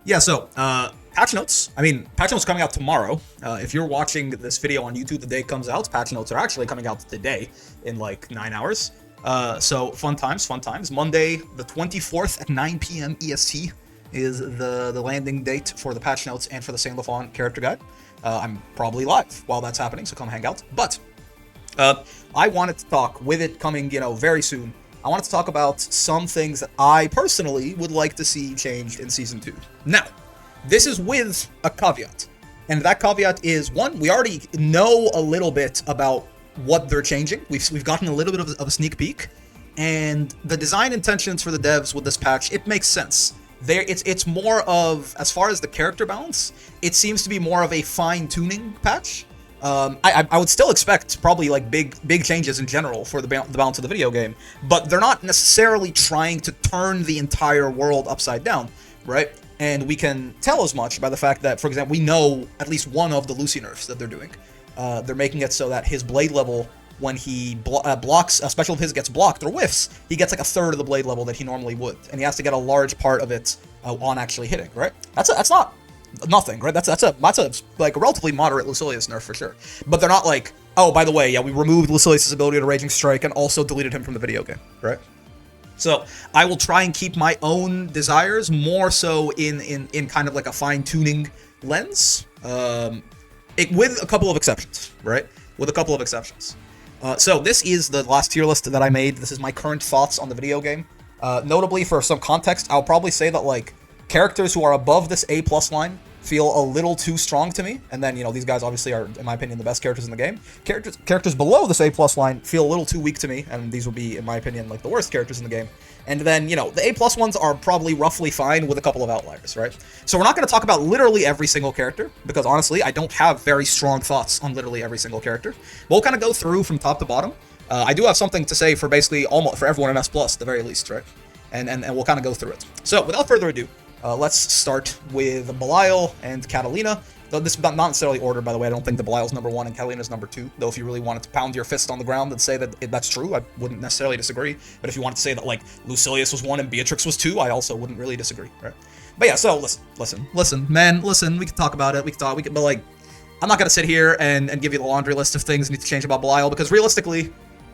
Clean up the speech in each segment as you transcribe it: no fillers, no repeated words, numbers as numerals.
Yeah, so, patch notes. I mean, patch notes coming out tomorrow. If you're watching this video on YouTube the day it comes out, patch notes are actually coming out today in like 9 hours. So fun times, fun times. Monday, the 24th at 9 p.m. EST is the landing date for the patch notes and for the Saint Lafon character guide. I'm probably live while that's happening, so come hang out. But I wanted to talk, with it coming, very soon, I wanted to talk about some things that I personally would like to see changed in Season 2. Now, this is with a caveat. And that caveat is, one, we already know a little bit about what they're changing. We've gotten a little bit of a sneak peek. And the design intentions for the devs with this patch, it makes sense. It's more of, as far as the character balance, it seems to be more of a fine-tuning patch. I would still expect probably like big changes in general for the balance of the video game, but they're not necessarily trying to turn the entire world upside down, right? And we can tell as much by the fact that, for example, we know at least one of the Lucy nerfs that they're doing. They're making it so that his blade level, when he blocks, a special of his gets blocked or whiffs, he gets like a third of the blade level that he normally would, and he has to get a large part of it on actually hitting, right? That's not nothing, right? That's a like a relatively moderate Lucilius nerf for sure. But they're not like, oh, by the way, yeah, we removed Lucilius' ability to Raging Strike and also deleted him from the video game, right? So I will try and keep my own desires more so in kind of like a fine-tuning lens, with a couple of exceptions, right? With a couple of exceptions. So this is the last tier list that I made. This is my current thoughts on the video game. Notably, for some context, I'll probably say that like characters who are above this A+ line feel a little too strong to me, and then, these guys obviously are, in my opinion, the best characters in the game. Characters below this A+ line feel a little too weak to me, and these will be, in my opinion, like the worst characters in the game. And then, the A+ ones are probably roughly fine with a couple of outliers, right? So we're not going to talk about literally every single character, because honestly, I don't have very strong thoughts on literally every single character. We'll kind of go through from top to bottom. I do have something to say for basically for everyone in S+, at the very least, right? And we'll kind of go through it. So, without further ado, let's start with Belial and Katalina. Though this is not necessarily ordered, by the way. I don't think the Belial's number 1 and Katalina's number 2. Though if you really wanted to pound your fist on the ground and say that that's true, I wouldn't necessarily disagree. But if you wanted to say that, like, Lucilius was 1 and Beatrix was 2, I also wouldn't really disagree, right? But yeah, so listen, man, listen, we can talk about it, but like, I'm not gonna sit here and give you the laundry list of things that need to change about Belial, because realistically,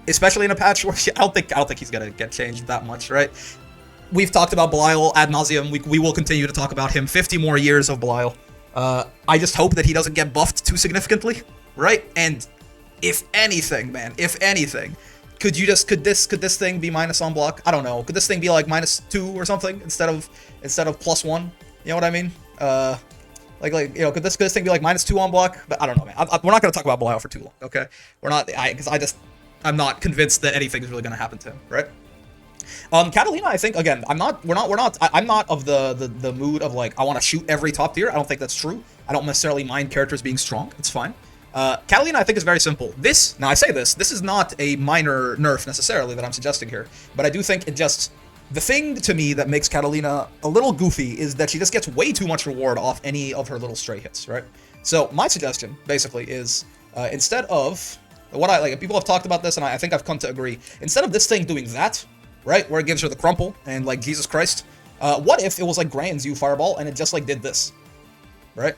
especially in a patch where I don't think he's gonna get changed that much, right? We've talked about Belial ad nauseum. We will continue to talk about him. 50 more years of Belial. I just hope that he doesn't get buffed too significantly, right? And if anything, man, could this thing be minus on block? I don't know. Could this thing be like -2 or something instead of +1? You know what I mean? Could this thing be like -2 on block? But I don't know, man. We're not gonna talk about Belial for too long, okay? We're not, I'm not convinced that anything is really gonna happen to him, right? Katalina, I think, again, I'm not of the mood of, like, I want to shoot every top tier. I don't think that's true. I don't necessarily mind characters being strong. It's fine. Katalina, I think, is very simple. Now I say this is not a minor nerf necessarily that I'm suggesting here, but I do think the thing to me that makes Katalina a little goofy is that she just gets way too much reward off any of her little stray hits, right? So my suggestion, basically, is, instead of, people have talked about this, and I think I've come to agree, instead of this thing doing that, right, where it gives her the crumple, and, like, Jesus Christ, what if it was, like, Grand U Fireball, and it just, like, did this, right?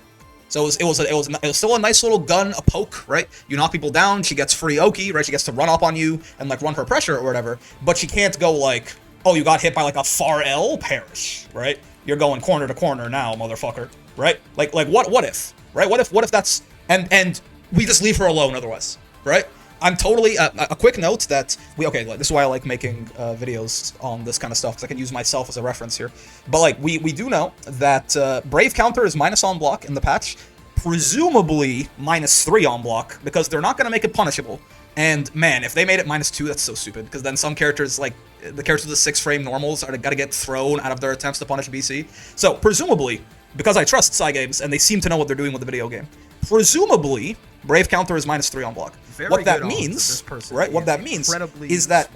So it was still a nice little gun, a poke, right? You knock people down, she gets free Oki, right? She gets to run up on you and, like, run her pressure or whatever, but she can't go, like, oh, you got hit by, like, a far L, perish, right? You're going corner to corner now, motherfucker, right? Like, what if, right? What if that's, and we just leave her alone otherwise, right? I'm totally, a quick note that, this is why I like making videos on this kind of stuff, because I can use myself as a reference here. But, like, we do know that Brave counter is minus on block in the patch, presumably -3 on block, because they're not going to make it punishable. And, man, if they made it -2, that's so stupid, because then some characters, like, the characters with the 6-frame normals are gotta get thrown out of their attempts to punish BC. So, presumably, because I trust Cygames, and they seem to know what they're doing with the video game, presumably, Brave counter is -3 on block. What that means, right? What that means is that,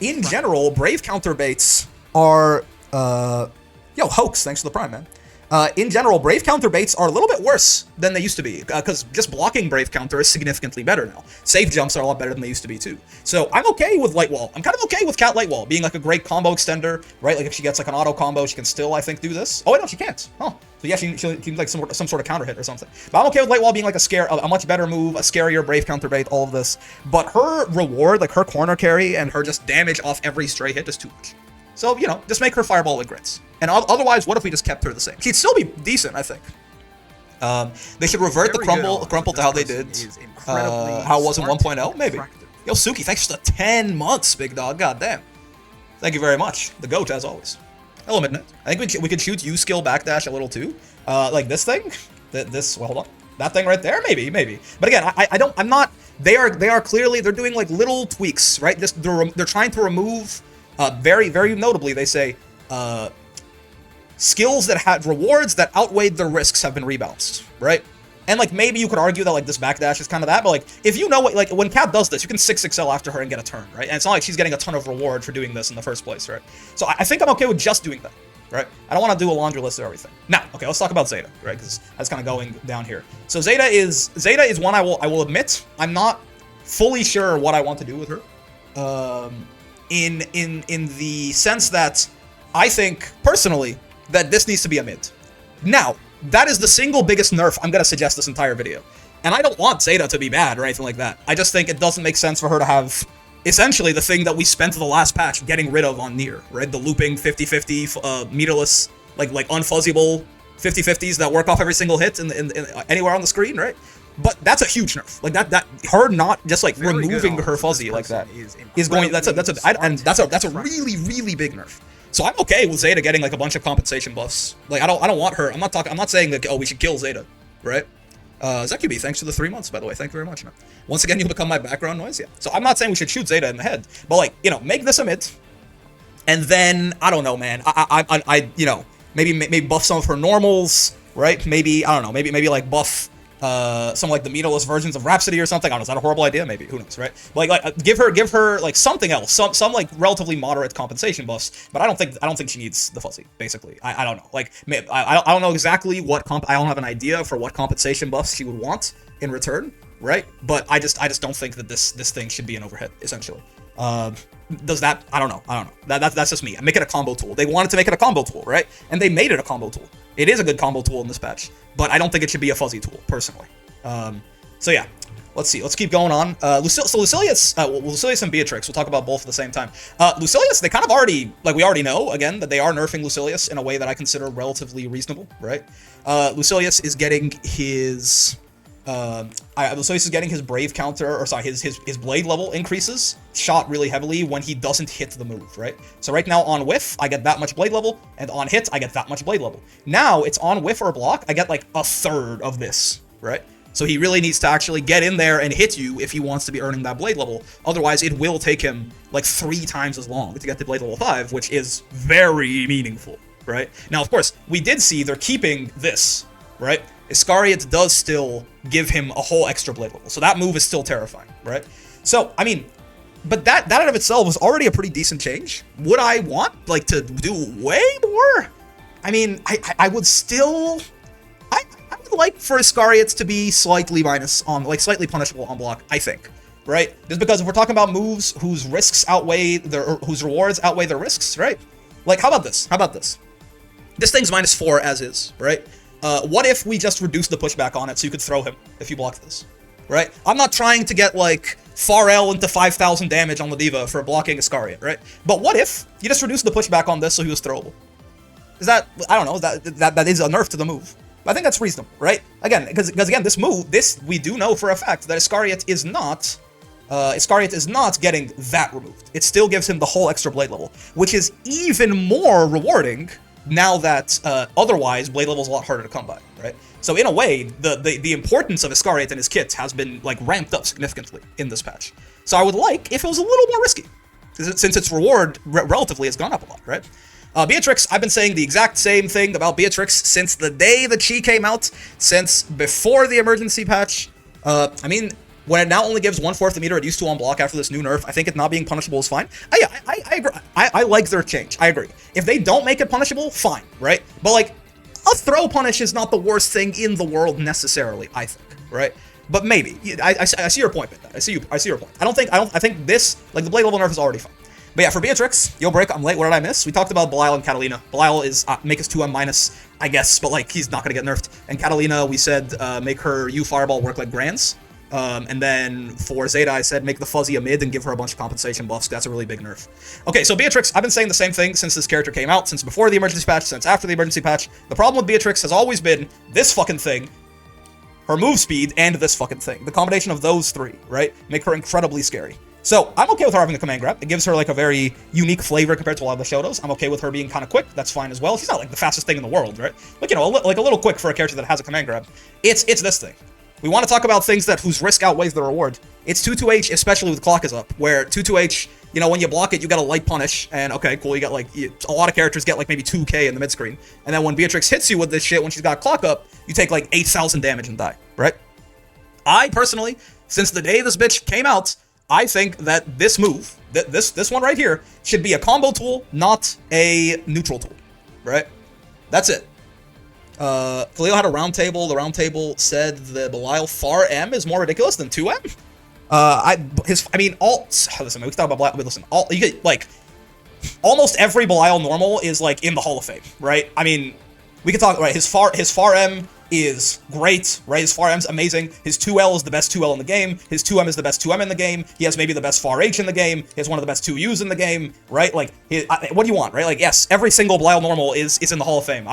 in general, Brave counter baits are, Hoax, thanks for the prime, man. In general, Brave counter baits are a little bit worse than they used to be, because just blocking Brave counter is significantly better now. Safe jumps are a lot better than they used to be, too. So I'm okay with Light Wall. I'm kind of okay with Cat Light Wall being, like, a great combo extender, right? Like, if she gets, like, an auto combo, she can still, I think, do this. Oh, wait, no, she can't. Huh. So yeah, she needs like some sort of counter hit or something. But I'm okay with Light Wall being like a much better move, a scarier Brave counter bait, all of this. But her reward, like her corner carry and her just damage off every stray hit is too much. So, you know, just make her Fireball with grits. And otherwise, what if we just kept her the same? She'd still be decent, I think. They should revert the crumple to how they did. How it was in 1.0, maybe. Yo, Suki, thanks for the 10 months, big dog. God damn. Thank you very much. The GOAT, as always. Hello, Midnight. I think we could shoot U-skill backdash a little too. Like this thing? Well, hold on. That thing right there? Maybe. But again, I'm not, they are clearly, they're doing like little tweaks, right? They're trying to remove, very, very notably, they say, skills that had rewards that outweighed their risks have been rebalanced, right? And like maybe you could argue that like this backdash is kind of that, but like if you know what, like when Kat does this, you can 6XL after her and get a turn, right? And it's not like she's getting a ton of reward for doing this in the first place, right? So I think I'm okay with just doing that, right? I don't want to do a laundry list of everything. Now, okay, let's talk about Zeta, right? Because that's kind of going down here. So Zeta is one I will admit I'm not fully sure what I want to do with her, in the sense that I think personally that this needs to be a mid. Now, that is the single biggest nerf I'm going to suggest this entire video. And I don't want Zeta to be bad or anything like that. I just think it doesn't make sense for her to have essentially the thing that we spent the last patch getting rid of on Nier, right? The looping 50-50, meterless, like unfuzzyable 50-50s that work off every single hit in anywhere on the screen, right? But that's a huge nerf. Like that her not just like removing her fuzzy like that is going. That's a really, really big nerf. So I'm okay with Zeta getting like a bunch of compensation buffs. Like I don't want her. I'm not saying that we should kill Zeta, right? ZQB, thanks for the 3 months, by the way. Thank you very much, man. Once again, you'll become my background noise, yeah. So I'm not saying we should shoot Zeta in the head, but like, you know, make this a mid, and then I don't know, man. I you know, maybe buff some of her normals, right? Maybe I don't know, maybe like buff some like the meterless versions of Rhapsody or something. I don't know, is that a horrible idea? Maybe, who knows, right? But like give her like something else, some like relatively moderate compensation buffs. But I don't think she needs the fuzzy. Basically, I don't know. Like I don't know exactly what I don't have an idea for what compensation buffs she would want in return, right? But I just don't think that this thing should be an overhead essentially. Does that? I don't know. That's just me. I make it a combo tool. They wanted to make it a combo tool, right? And they made it a combo tool. It is a good combo tool in this patch, but I don't think it should be a fuzzy tool, personally. So yeah, let's see. Let's keep going on. Lucilius and Beatrix, we'll talk about both at the same time. Lucilius, they kind of already, like we already know, again, that they are nerfing Lucilius in a way that I consider relatively reasonable, right? Lucilius is getting his... Lucilius is getting his Brave counter, or sorry, his Blade level increases shot really heavily when he doesn't hit the move, right? So right now on whiff, I get that much Blade level, and on hit, I get that much Blade level. Now, it's on whiff or block, I get like a third of this, right? So he really needs to actually get in there and hit you if he wants to be earning that Blade level. Otherwise, it will take him like 3 times as long to get to Blade level 5, which is very meaningful, right? Now, of course, we did see they're keeping this, right? Iscariot does still give him a whole extra Blade level, so that move is still terrifying, right? So, I mean, but that out of itself was already a pretty decent change. Would I want, like, to do way more? I mean, I would still... I would like for Iscariot to be slightly minus on, like, slightly punishable on block, I think, right? Just because if we're talking about moves whose risks outweigh whose rewards outweigh their risks, right? Like, how about this? This thing's -4 as is, right? What if we just reduce the pushback on it so you could throw him if you block this, right? I'm not trying to get, like, Pharrell into 5,000 damage on Ladiva for blocking Iscariot, right? But what if you just reduce the pushback on this so he was throwable? Is that, I don't know, that is a nerf to the move. I think that's reasonable, right? Again, because again, this move, we do know for a fact that Iscariot is not getting that removed. It still gives him the whole extra Blade level, which is even more rewarding now that otherwise Blade level is a lot harder to come by, right? So in a way, the importance of Iscariot and his kit has been like ramped up significantly in this patch. So I would like if it was a little more risky, since its reward relatively has gone up a lot, right? Beatrix, I've been saying the exact same thing about Beatrix since the day that she came out, since before the emergency patch. I mean, when it now only gives 1/4 the meter it used to on block after this new nerf, I think it not being punishable is fine. I agree. I like their change. I agree. If they don't make it punishable, fine, right? But like, a throw punish is not the worst thing in the world necessarily, I think, right? But maybe. I see your point, man. I see your point. I think this, like, the Blade level nerf is already fine. But yeah, for Beatrix, yo break, I'm late, what did I miss? We talked about Belial and Katalina. Belial is make his 2M minus, I guess, but like he's not gonna get nerfed. And Katalina, we said make her U Fireball work like Grands. And then for Zeta, I said make the fuzzy a mid and give her a bunch of compensation buffs. That's a really big nerf. Okay, so Beatrix, I've been saying the same thing since this character came out, since before the emergency patch, since after the emergency patch. The problem with Beatrix has always been this fucking thing, her move speed, and this fucking thing. The combination of those three, right, make her incredibly scary. So I'm okay with her having a command grab. It gives her like a very unique flavor compared to a lot of the Shotos. I'm okay with her being kind of quick. That's fine as well. She's not like the fastest thing in the world, right? Like, you know, like a little quick for a character that has a command grab. It's this thing. We want to talk about things that whose risk outweighs the reward. It's 2-2H, especially with clock is up, where 2-2H, you know, when you block it, you got a light punish, and okay, cool, you got like, a lot of characters get like maybe 2k in the mid screen. And then when Beatrix hits you with this shit, when she's got clock up, you take like 8,000 damage and die, right? I personally, since the day this bitch came out, I think that this move, this one right here, should be a combo tool, not a neutral tool, right? That's it. Khalil had a round table. The round table said the Belial far M is more ridiculous than 2M. Listen, we can talk about Belial, but listen, you get, like, almost every Belial normal is, like, in the Hall of Fame, right? I mean, we can talk, right, his far M is great, right? His far M's amazing. His 2L is the best 2L in the game. His 2M is the best 2M in the game. He has maybe the best far H in the game. He has one of the best 2Us in the game, right? Like, what do you want, right? Like, yes, every single Belial normal is in the Hall of Fame.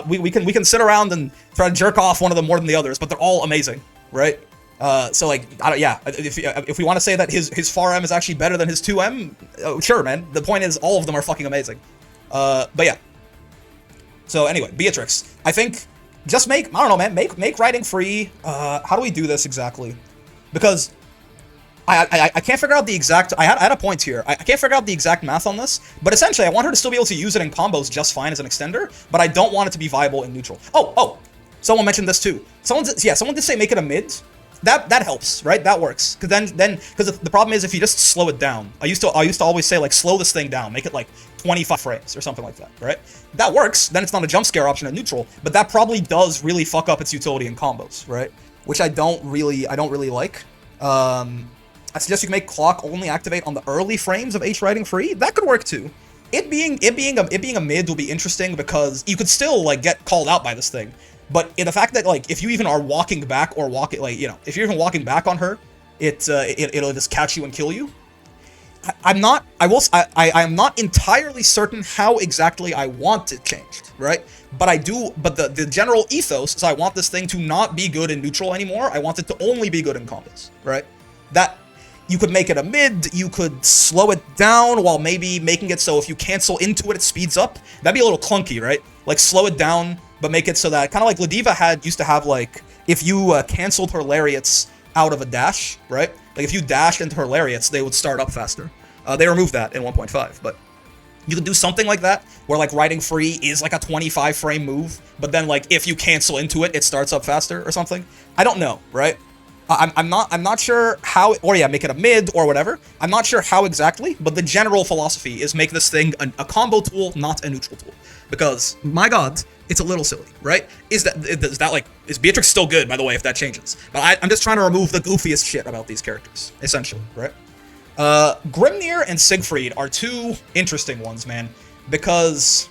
We can sit around and try to jerk off one of them more than the others, but they're all amazing, right? So like, if we want to say that his far M is actually better than his 2M, sure, man. The point is, all of them are fucking amazing. But yeah. So anyway, Beatrix, I think. Just make, I don't know, man, make writing free. How do we do this exactly? Because I can't figure out the exact, I had a point here. I can't figure out the exact math on this, but essentially I want her to still be able to use it in combos just fine as an extender, but I don't want it to be viable in neutral. Oh, someone mentioned this too. Someone did say make it a mid. That helps, right? That works. Because because the problem is if you just slow it down. I used to always say like slow this thing down, make it like 25 frames or something like that, right? That works. Then it's not a jump scare option at neutral, but that probably does really fuck up its utility in combos, right? Which I don't really like. I suggest you can make clock only activate on the early frames of H writing free. That could work too. It being a mid will be interesting because you could still like get called out by this thing. But in the fact that, like, if you even are walking back or like, you know, if you're even walking back on her, it'll just catch you and kill you. I'm not entirely certain how exactly I want it changed, right? But I do, but the general ethos is I want this thing to not be good in neutral anymore. I want it to only be good in combos, right? That, you could make it a mid, you could slow it down while maybe making it so if you cancel into it, it speeds up. That'd be a little clunky, right? Like, slow it down, but make it so that, kind of like Ladiva used to have, like, if you canceled her lariats out of a dash, right? Like, if you dashed into her lariats, they would start up faster. They removed that in 1.5, but you could do something like that, where, like, riding free is, like, a 25-frame move, but then, like, if you cancel into it, it starts up faster or something. I don't know, right? I'm not sure how, or yeah, make it a mid or whatever. I'm not sure how exactly, but the general philosophy is make this thing a combo tool, not a neutral tool. Because, my god, it's a little silly, right? Is Beatrix still good, by the way, if that changes? But I'm just trying to remove the goofiest shit about these characters, essentially, right? Grimnir and Siegfried are two interesting ones, man, because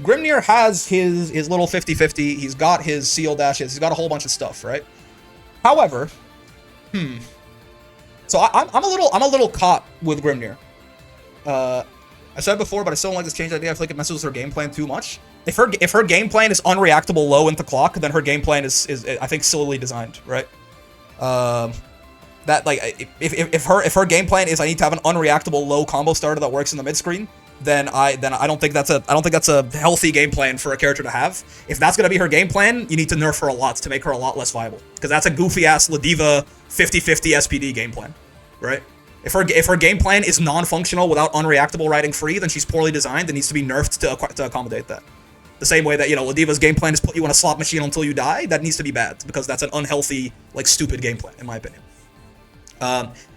Grimnir has his little 50-50, he's got his seal dashes, he's got a whole bunch of stuff, right? However, so I'm a little caught with Grimnir. I said before, but I still don't like this change idea. I feel like it messes with her game plan too much. If her game plan is unreactable low into clock, then her game plan is I think sillily designed, right? That like if her game plan is I need to have an unreactable low combo starter that works in the mid screen, then I don't think that's a healthy game plan for a character to have. If that's gonna be her game plan, you need to nerf her a lot to make her a lot less viable, because that's a goofy ass Ladiva 50-50 SPD game plan, right? If her game plan is non-functional without unreactable riding free, then she's poorly designed and needs to be nerfed to accommodate that. The same way that, you know, Ladiva's game plan is put you in a slot machine until you die, that needs to be bad, because that's an unhealthy, like, stupid game plan, in my opinion.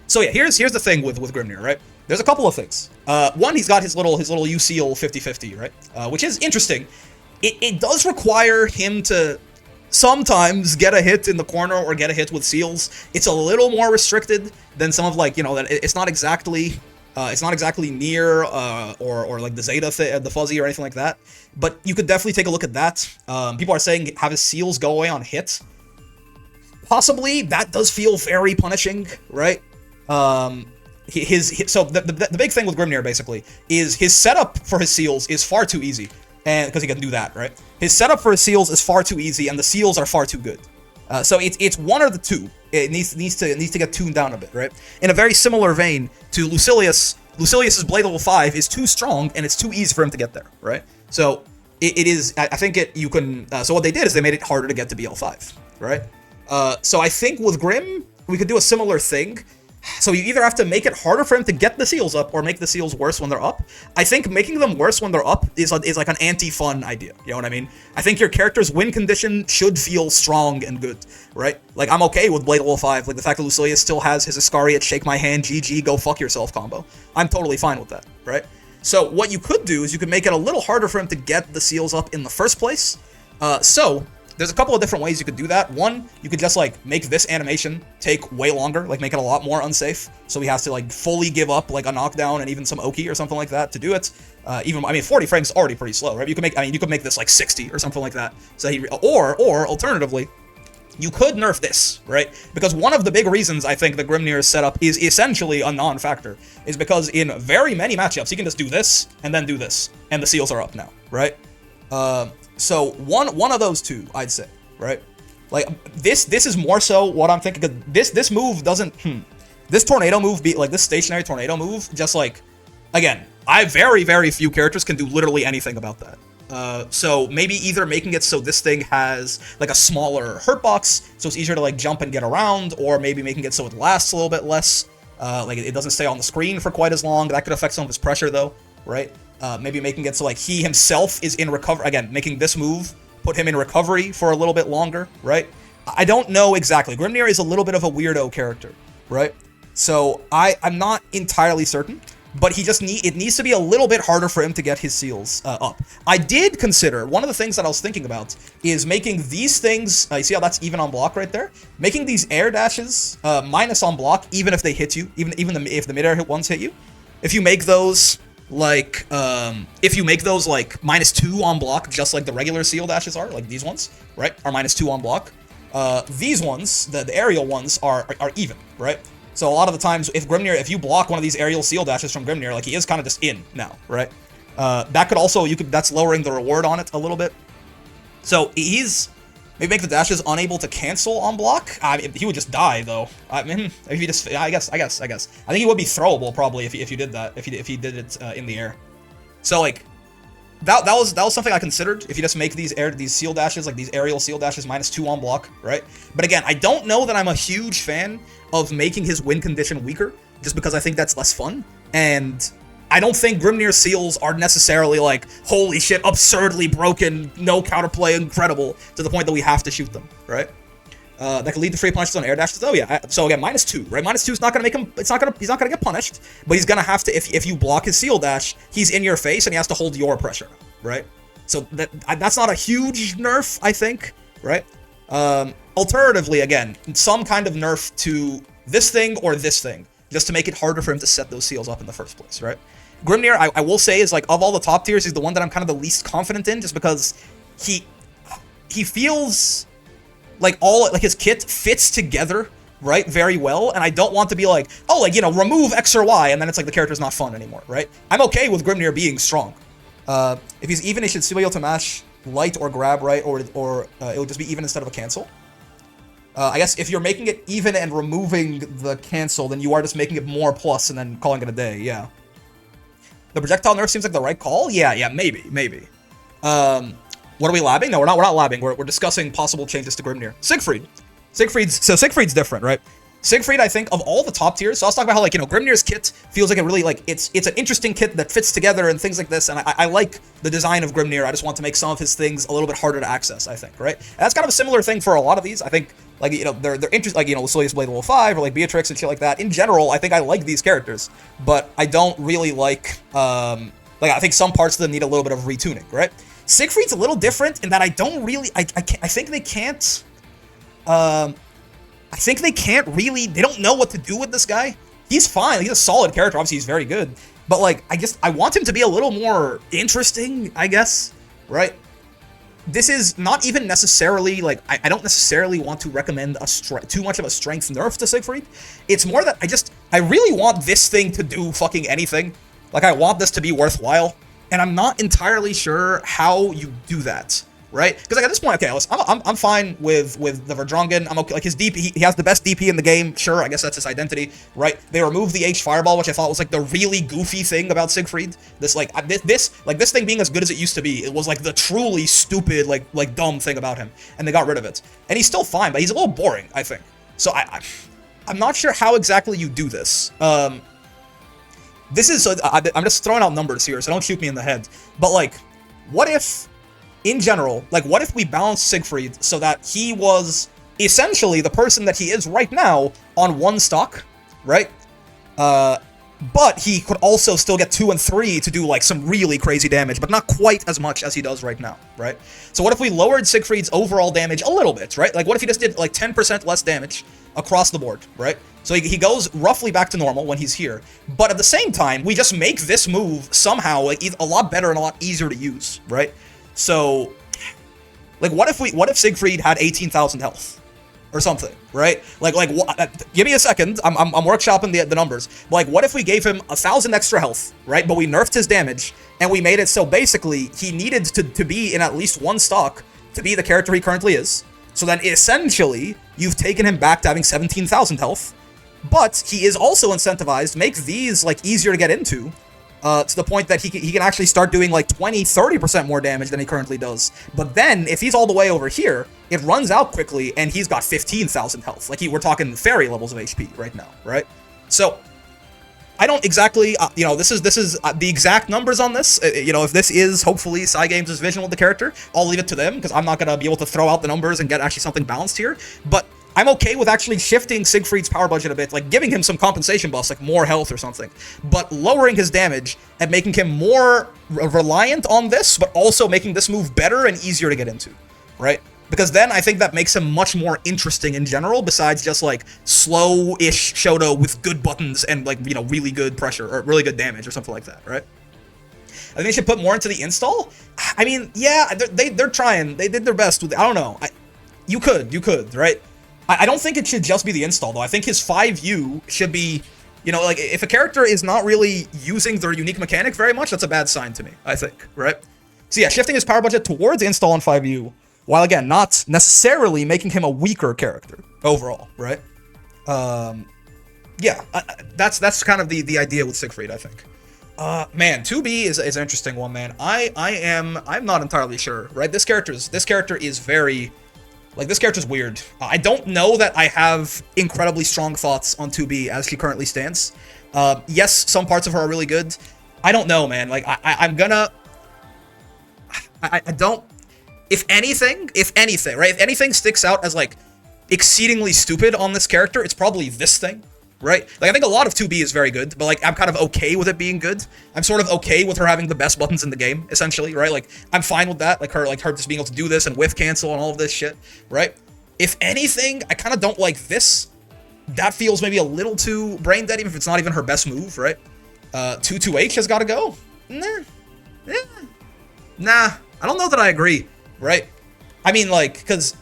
So yeah, here's the thing with Grimnir, right? There's a couple of things. One, he's got his little UCL 50-50, right? Which is interesting. It does require him to sometimes get a hit in the corner or get a hit with seals. It's a little more restricted than some of, like, you know, that it's not exactly It's not exactly Nier or like the Zeta, the fuzzy or anything like that. But you could definitely take a look at that. People are saying have his seals go away on hit. Possibly, that does feel very punishing, right? So the big thing with Grimnir basically is his setup for his seals is far too easy, and because he can do that, right? His setup for his seals is far too easy, and the seals are far too good. So it's one or the two. It needs to get tuned down a bit, right? In a very similar vein to Lucilius. Lucilius's Blade level 5 is too strong, and it's too easy for him to get there, right? So it is. I think you can. So what they did is they made it harder to get to BL5, right? So I think with Grim we could do a similar thing. So you either have to make it harder for him to get the seals up or make the seals worse when they're up. I think making them worse when they're up is like an anti-fun idea. You know what I mean? I think your character's win condition should feel strong and good, right? Like, I'm okay with Blade level 5. Like, the fact that Lucilius still has his Iscariot, shake my hand, GG, go fuck yourself combo. I'm totally fine with that, right? So what you could do is you could make it a little harder for him to get the seals up in the first place. So there's a couple of different ways you could do that. One, you could just like make this animation take way longer, like make it a lot more unsafe. So he has to like fully give up like a knockdown and even some Oki or something like that to do it. I mean, 40 frames is already pretty slow, right? You could make this like 60 or something like that. So or alternatively, you could nerf this, right? Because one of the big reasons I think the Grimnir's setup is essentially a non-factor is because in very many matchups, he can just do this and then do this, and the seals are up now, right? So one of those two, I'd say, right? Like this is more so what I'm thinking. This move doesn't. This tornado move this stationary tornado move. Just like, again, very few characters can do literally anything about that. So maybe either making it so this thing has like a smaller hurt box, so it's easier to like jump and get around, or maybe making it so it lasts a little bit less. Like it doesn't stay on the screen for quite as long. That could affect some of his pressure though, right? Maybe making it so like he himself is in recovery. Again, making this move put him in recovery for a little bit longer, right? I don't know exactly. Grimnir is a little bit of a weirdo character, right? So I'm not entirely certain, but it needs to be a little bit harder for him to get his seals up. I did consider, one of the things that I was thinking about is making these things, you see how that's even on block right there? Making these air dashes minus on block, even if they hit you, even if the mid-air ones hit you. If you make those like, -2 on block, just like the regular seal dashes are, like these ones, right, are -2 on block. These ones, the aerial ones, are even, right? So a lot of the times, if you block one of these aerial seal dashes from Grimnir, like he is kind of just in now, right? That could also, that's lowering the reward on it a little bit. So he's, maybe make the dashes unable to cancel on block. I mean, he would just die though. I mean, if he just, I guess. I think he would be throwable probably if you did that. If he did it in the air. So like, that was something I considered. If you just make these seal dashes, like these aerial seal dashes, -2 on block, right? But again, I don't know that I'm a huge fan of making his win condition weaker, just because I think that's less fun, and I don't think Grimnir seals are necessarily like, holy shit, absurdly broken, no counterplay, incredible, to the point that we have to shoot them, right? That could lead to free punishes on air dashes. Oh yeah. So again, -2, right? -2 is not gonna make him. He's not gonna get punished, but he's gonna have to. If you block his seal dash, he's in your face and he has to hold your pressure, right? So that's not a huge nerf, I think, right? Alternatively, again, some kind of nerf to this thing or this thing, just to make it harder for him to set those seals up in the first place, right? Grimnir, I will say, is like, of all the top tiers, he's the one that I'm kind of the least confident in, just because he feels like his kit fits together, right, very well, and I don't want to be like, oh, like, you know, remove X or Y, and then it's like the character's not fun anymore, right? I'm okay with Grimnir being strong. If he's even, he should still be able to mash light or grab right, or it would just be even instead of a cancel. I guess if you're making it even and removing the cancel, then you are just making it more plus and then calling it a day, yeah. The projectile nerf seems like the right call? Yeah, maybe. What are we labbing? No, we're not labbing. We're discussing possible changes to Grimnir. Siegfried's different, right? Siegfried, I think, of all the top tiers, so I was talking about how, like, you know, Grimnir's kit feels like it really, like, it's an interesting kit that fits together and things like this, and I like the design of Grimnir. I just want to make some of his things a little bit harder to access, I think, right? And that's kind of a similar thing for a lot of these. I think, like, you know, they're interesting, like, you know, Lucilius Blade level 5, or, like, Beatrix and shit like that. In general, I think I like these characters, but I don't really like, I think some parts of them need a little bit of retuning, right? Siegfried's a little different in that I don't really, I think they can't, they don't know what to do with this guy. he's fine. He's a solid character. Obviously, he's very good. But, like, I want him to be a little more interesting, I guess, right? This is not even necessarily, like, I don't necessarily want to recommend too much of a strength nerf to Siegfried. It's more that I really want this thing to do fucking anything. Like, I want this to be worthwhile. And I'm not entirely sure how you do that, right? Because, like, at this point, okay, listen, I'm fine with the Verdrongen. I'm okay. Like, his DP, he has the best DP in the game. Sure, I guess that's his identity, right? They removed the H Fireball, which I thought was, like, the really goofy thing about Siegfried. This, like, this thing being as good as it used to be, it was, like, the truly stupid, like dumb thing about him. And they got rid of it. And he's still fine, but he's a little boring, I think. So, I'm not sure how exactly you do this. This is, I'm just throwing out numbers here, so don't shoot me in the head. But, like, what if, in general, like, what if we balanced Siegfried so that he was essentially the person that he is right now on one stock, right? But he could also still get 2 and 3 to do, like, some really crazy damage, but not quite as much as he does right now, right? So what if we lowered Siegfried's overall damage a little bit, right? Like, what if he just did, like, 10% less damage across the board, right? So he goes roughly back to normal when he's here, but at the same time, we just make this move somehow, like, a lot better and a lot easier to use, right? So, like, what if Siegfried had 18,000 health? Or something, right? Give me a second. I'm workshopping the numbers. Like, what if we gave him 1,000 extra health, right? But we nerfed his damage, and we made it so basically he needed to be in at least one stock to be the character he currently is. So then essentially, you've taken him back to having 17,000 health, but he is also incentivized, make these, like, easier to get into, to the point that he can actually start doing, like, 20-30% more damage than he currently does. But then, if he's all the way over here, it runs out quickly, and he's got 15,000 health. Like, we're talking fairy levels of HP right now, right? So, I don't exactly, this is the exact numbers on this. If this is, hopefully, Cygames' vision with the character, I'll leave it to them, because I'm not going to be able to throw out the numbers and get actually something balanced here. But I'm okay with actually shifting Siegfried's power budget a bit, like giving him some compensation buffs, like more health or something, but lowering his damage and making him more reliant on this, but also making this move better and easier to get into, right? Because then I think that makes him much more interesting in general, besides just, like, slow-ish Shoto with good buttons and, like, really good pressure, or really good damage or something like that, right? I think they should put more into the install. I mean, yeah, they're trying. They did their best with it. I don't know. You could, right? I don't think it should just be the install, though. I think his 5U should be, like, if a character is not really using their unique mechanic very much, that's a bad sign to me, I think, right? So yeah, shifting his power budget towards install on 5U, while, again, not necessarily making him a weaker character overall, right? Yeah, that's kind of the idea with Siegfried, I think. Man, 2B is an interesting one, man. I'm not entirely sure, right? This character is very... Like, this character's weird. I don't know that I have incredibly strong thoughts on 2B as she currently stands. Yes, some parts of her are really good. I don't know, man. Like, I'm gonna... I don't... If anything, right? If anything sticks out as, like, exceedingly stupid on this character, it's probably this thing, right? Like, I think a lot of 2B is very good, but, like, I'm kind of okay with it being good. I'm sort of okay with her having the best buttons in the game, essentially, right? Like, I'm fine with that, like her just being able to do this and whiff cancel and all of this shit, right? If anything, I kind of don't like this. That feels maybe a little too brain dead, even if it's not even her best move, right? 2-2H has got to go? Nah, I don't know that I agree, right? I mean, like, because...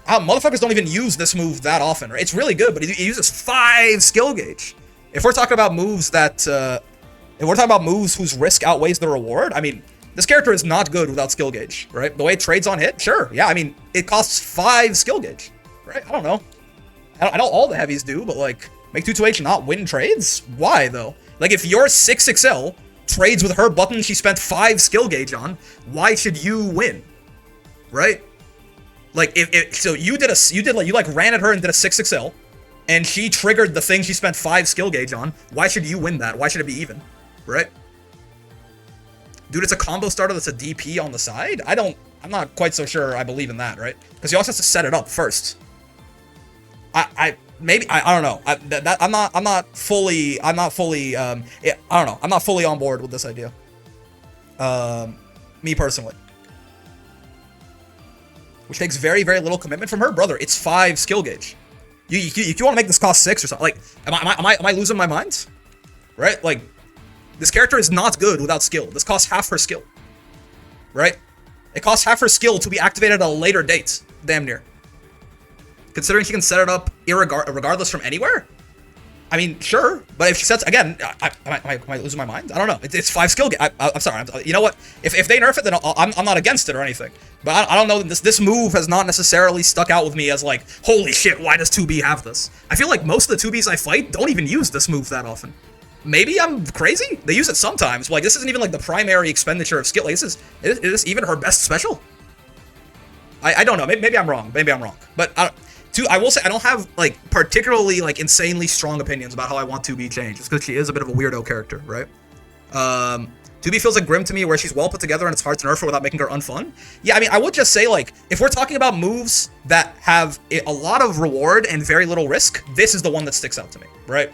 motherfuckers don't even use this move that often, right? It's really good, but he uses 5 skill gauge. If we're talking about moves that, if we're talking about moves whose risk outweighs the reward, I mean, this character is not good without skill gauge, right? The way it trades on hit, sure, yeah, I mean, it costs 5 skill gauge, right? I don't know. I know all the heavies do, but, like, make 2-2H not win trades? Why, though? Like, if your 6XL trades with her button she spent 5 skill gauge on, why should you win? Right? Like, so you ran at her and did a 6XL, and she triggered the thing she spent 5 skill gauge on. Why should you win that? Why should it be even? Right? Dude, it's a combo starter that's a DP on the side? I'm not quite so sure I believe in that, right? Because he also has to set it up first. I don't know. I'm not fully on board with this idea. Me personally. Which takes very, very little commitment from her. Brother, it's 5 skill gauge. You want to make this cost 6 or something? Like, am I losing my mind? Right? Like, this character is not good without skill. This costs half her skill. Right? It costs half her skill to be activated at a later date. Damn near. Considering she can set it up regardless from anywhere? I mean, sure, but if she sets again, am I losing my mind? I don't know. It's 5 skill. I'm sorry. You know what? If they nerf it, then I'm not against it or anything. But I don't know. This move has not necessarily stuck out with me as like, holy shit, why does 2B have this? I feel like most of the 2Bs I fight don't even use this move that often. Maybe I'm crazy. They use it sometimes. But like, this isn't even like the primary expenditure of skill. Like, is this even her best special? I don't know. Maybe I'm wrong. Maybe I'm wrong. But I will say I don't have like particularly like insanely strong opinions about how I want 2B changed, just because she is a bit of a weirdo character, right? 2B feels like Grim to me, where she's well put together and it's hard to nerf her without making her unfun. Yeah, I mean, I would just say like if we're talking about moves that have a lot of reward and very little risk, this is the one that sticks out to me, right?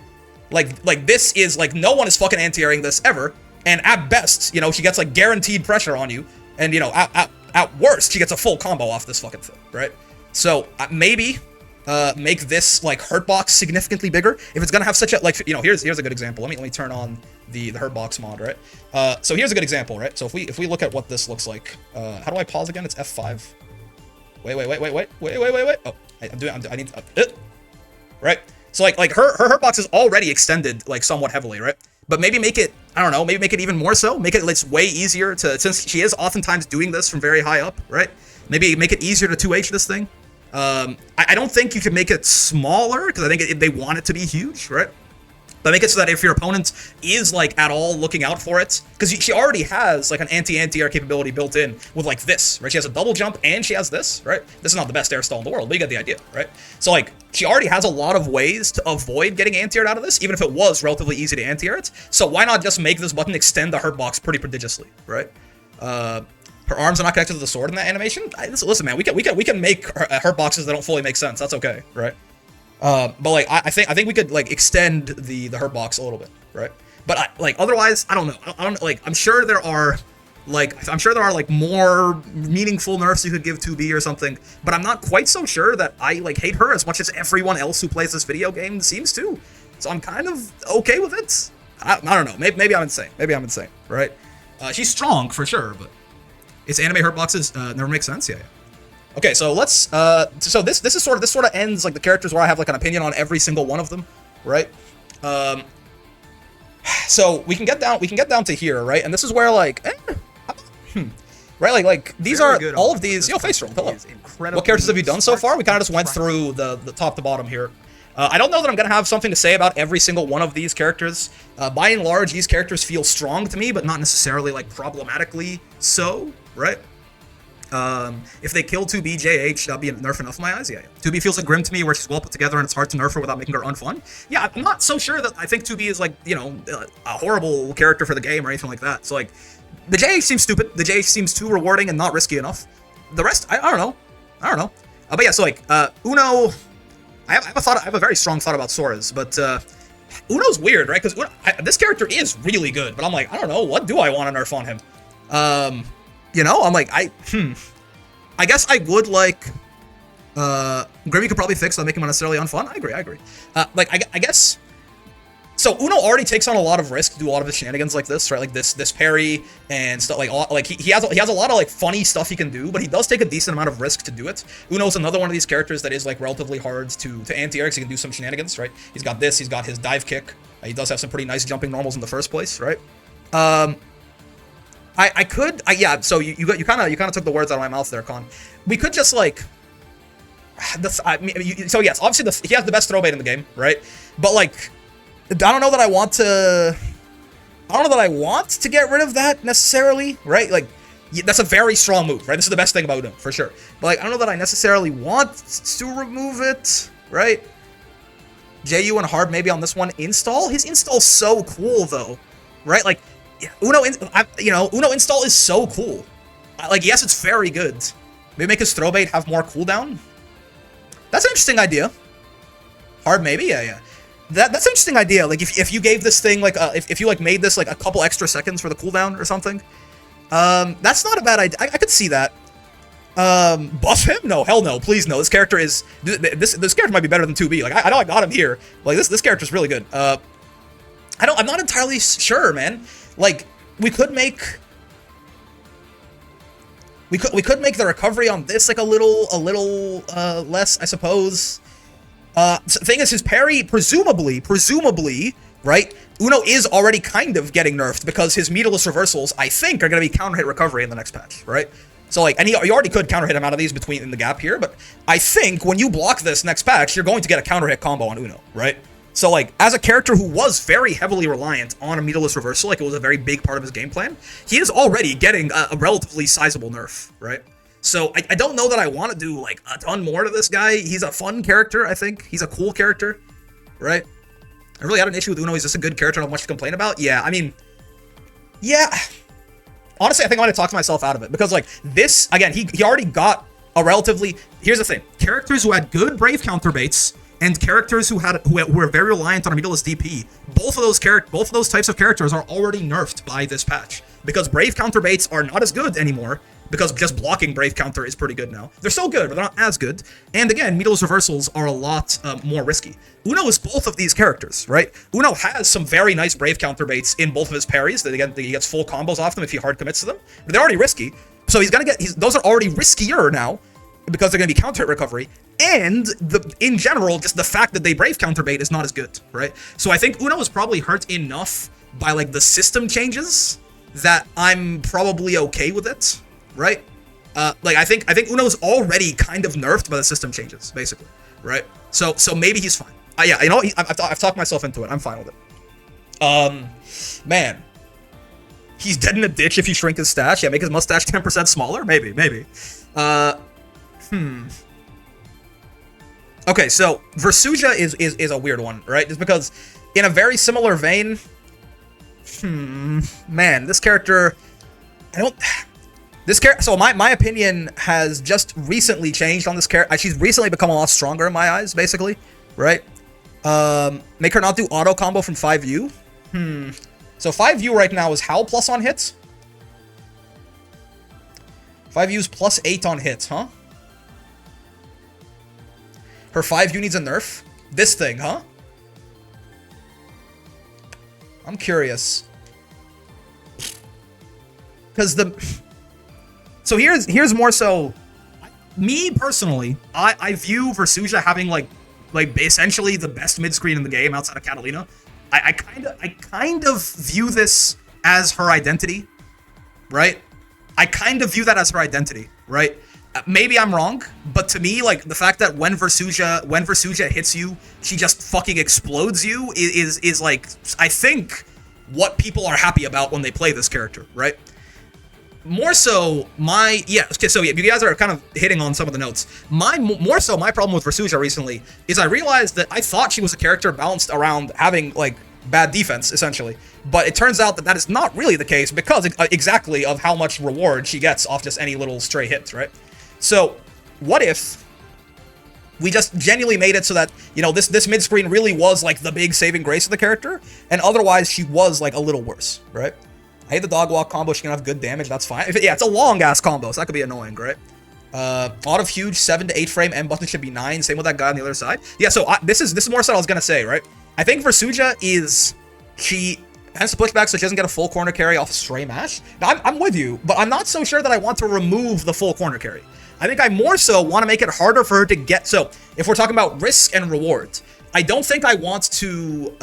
Like this is like no one is fucking anti-airing this ever, and at best, you know, she gets like guaranteed pressure on you, and you know, at worst, she gets a full combo off this fucking thing, right? So maybe. Make this like hurt box significantly bigger if it's gonna have such a like, you know, here's a good example. Let me turn on the hurt box mod, right? So here's a good example, right? So if we look at what this looks like, how do I pause again? It's F5. Wait. Oh, I need right. So like her hurt box is already extended like somewhat heavily, right? But maybe make it, I don't know, maybe make it even more so. Make it it's way easier to, since she is oftentimes doing this from very high up, right? Maybe make it easier to 2H this thing. I don't think you can make it smaller, because I think they want it to be huge, right? But make it so that if your opponent is, like, at all looking out for it, because she already has, like, an anti-air capability built in with, like, this, right? She has a double jump, and she has this, right? This is not the best air stall in the world, but you get the idea, right? So, like, she already has a lot of ways to avoid getting anti-aired out of this, even if it was relatively easy to anti-air it. So why not just make this button extend the hurt box pretty prodigiously, right? Her arms are not connected to the sword in that animation. Listen, man, we can make hurt boxes that don't fully make sense. That's okay, right? But like, I think we could like extend the hurt box a little bit, right? But like otherwise, I don't know. I don't like. I'm sure there are like more meaningful nerfs you could give 2B or something. But I'm not quite so sure that I like hate her as much as everyone else who plays this video game seems to. So I'm kind of okay with it. I don't know. Maybe I'm insane. Right? She's strong for sure, but. It's anime hurt boxes never make sense. Yeah. Okay, so let's. So this sort of ends like the characters where I have like an opinion on every single one of them, right? So we can get down to here, right? And this is where like, right? Like these are all of these. Yo, face roll. Hello. What characters have you done so far? We kind of just went through the top to bottom here. I don't know that I'm going to have something to say about every single one of these characters. By and large, these characters feel strong to me, but not necessarily like problematically so. Right? If they kill 2B JH, that'd be a nerf enough in my eyes. Yeah. 2B feels like Grim to me, where she's well put together and it's hard to nerf her without making her unfun. Yeah, I'm not so sure that I think 2B is like, you know, a horrible character for the game or anything like that. So like, the JH seems stupid. The JH seems too rewarding and not risky enough. The rest, I don't know. But yeah, so like, Uno, I have a very strong thought about Soriz, but Uno's weird, right? Because this character is really good, but I'm like, I don't know, what do I want to nerf on him? You know, I'm like, I guess I would like, Grim you could probably fix without making him unnecessarily unfun. I agree. Like, I guess, so Uno already takes on a lot of risk to do a lot of the shenanigans like this, right? Like this parry and stuff, like he has a lot of like funny stuff he can do, but he does take a decent amount of risk to do it. Uno's another one of these characters that is like relatively hard to anti-air, because he can do some shenanigans, right? He's got this, he's got his dive kick. He does have some pretty nice jumping normals in the first place, right? Yeah, so you kind of took the words out of my mouth there, Con. We could just like, so yes, obviously he has the best throw bait in the game, right? But like, I don't know that I want to get rid of that necessarily, right? Like, that's a very strong move, right? This is the best thing about him, for sure. But like, I don't know that I necessarily want to remove it, right? JU and Harb maybe on this one. Install? His install's so cool though, right? Like, Uno install is so cool. Like, yes, it's very good. Maybe make his throw bait have more cooldown. That's an interesting idea. Hard, maybe, yeah. That's an interesting idea. Like, if you gave this thing like if you like made this like a couple extra seconds for the cooldown or something. That's not a bad idea. I could see that. Buff him? No, hell no, please no. This character is this character might be better than 2B. Like I know I got him here. Like this character is really good. I'm not entirely sure, man. Like we could make the recovery on this like a little less, I suppose. So the thing is, his parry presumably, right? Uno is already kind of getting nerfed because his meterless reversals, I think, are going to be counter hit recovery in the next patch, right? So like, and you already could counter hit him out of these in the gap here, but I think when you block this next patch, you're going to get a counter hit combo on Uno, right? So like, as a character who was very heavily reliant on a meterless reversal, like it was a very big part of his game plan, he is already getting a relatively sizable nerf, right? So I don't know that I want to do like a ton more to this guy. He's a fun character, I think. He's a cool character, right? I really had an issue with Uno. He's just a good character, not much to complain about. Yeah, I mean, yeah. Honestly, I think I'm gonna talk myself out of it because like this, again, he already got a relatively, here's the thing, characters who had good Brave counterbaits and characters who were very reliant on a meterless DP, both of those types of characters are already nerfed by this patch because Brave counterbaits are not as good anymore because just blocking Brave counter is pretty good now. They're still good, but they're not as good. And again, meterless reversals are a lot more risky. Uno is both of these characters, right? Uno has some very nice Brave counterbaits in both of his parries. That again, he gets full combos off them if he hard commits to them, but they're already risky. So he's gonna get those are already riskier now because they're gonna be counter hit recovery. And in general, just the fact that they Brave counterbait is not as good, right? So I think Uno is probably hurt enough by like the system changes that I'm probably okay with it. Right? Like I think Uno's already kind of nerfed by the system changes, basically. Right? So maybe he's fine. Yeah, you know, I've talked myself into it. I'm fine with it. Man, he's dead in a ditch if you shrink his stash. Yeah, make his mustache 10% smaller. Maybe. Okay, so Versusia is a weird one, right? Just because in a very similar vein. Man, this character, so my opinion has just recently changed on this character. She's recently become a lot stronger in my eyes, basically, right? Make her not do auto combo from 5U. So 5U right now is Howl plus on hits. 5U's plus 8 on hits, huh? Her 5U needs a nerf. This thing, huh? I'm curious. Because so here's more so, me personally, I view Versusia having like essentially the best mid screen in the game outside of Katalina. I kind of view this as her identity, right? I kind of view that as her identity, right? Maybe I'm wrong, but to me, like the fact that when Versusia hits you, she just fucking explodes you is like, I think, what people are happy about when they play this character, right? More so, you guys are kind of hitting on some of the notes. More so, my problem with Versusia recently is I realized that I thought she was a character balanced around having, like, bad defense, essentially. But it turns out that is not really the case because exactly of how much reward she gets off just any little stray hits, right? So, what if we just genuinely made it so that, you know, this mid-screen really was, like, the big saving grace of the character, and otherwise she was, like, a little worse, right? I hate the dog walk combo. She can have good damage. That's fine. Yeah, it's a long ass combo, so that could be annoying, right? Lot of huge 7 to 8 frame. M button should be 9. Same with that guy on the other side. Yeah. So this is more so what I was gonna say, right? I think Versusia she has to push back so she doesn't get a full corner carry off a stray mash. Now I'm with you, but I'm not so sure that I want to remove the full corner carry. I think I more so want to make it harder for her to get. So if we're talking about risk and reward, I don't think I want to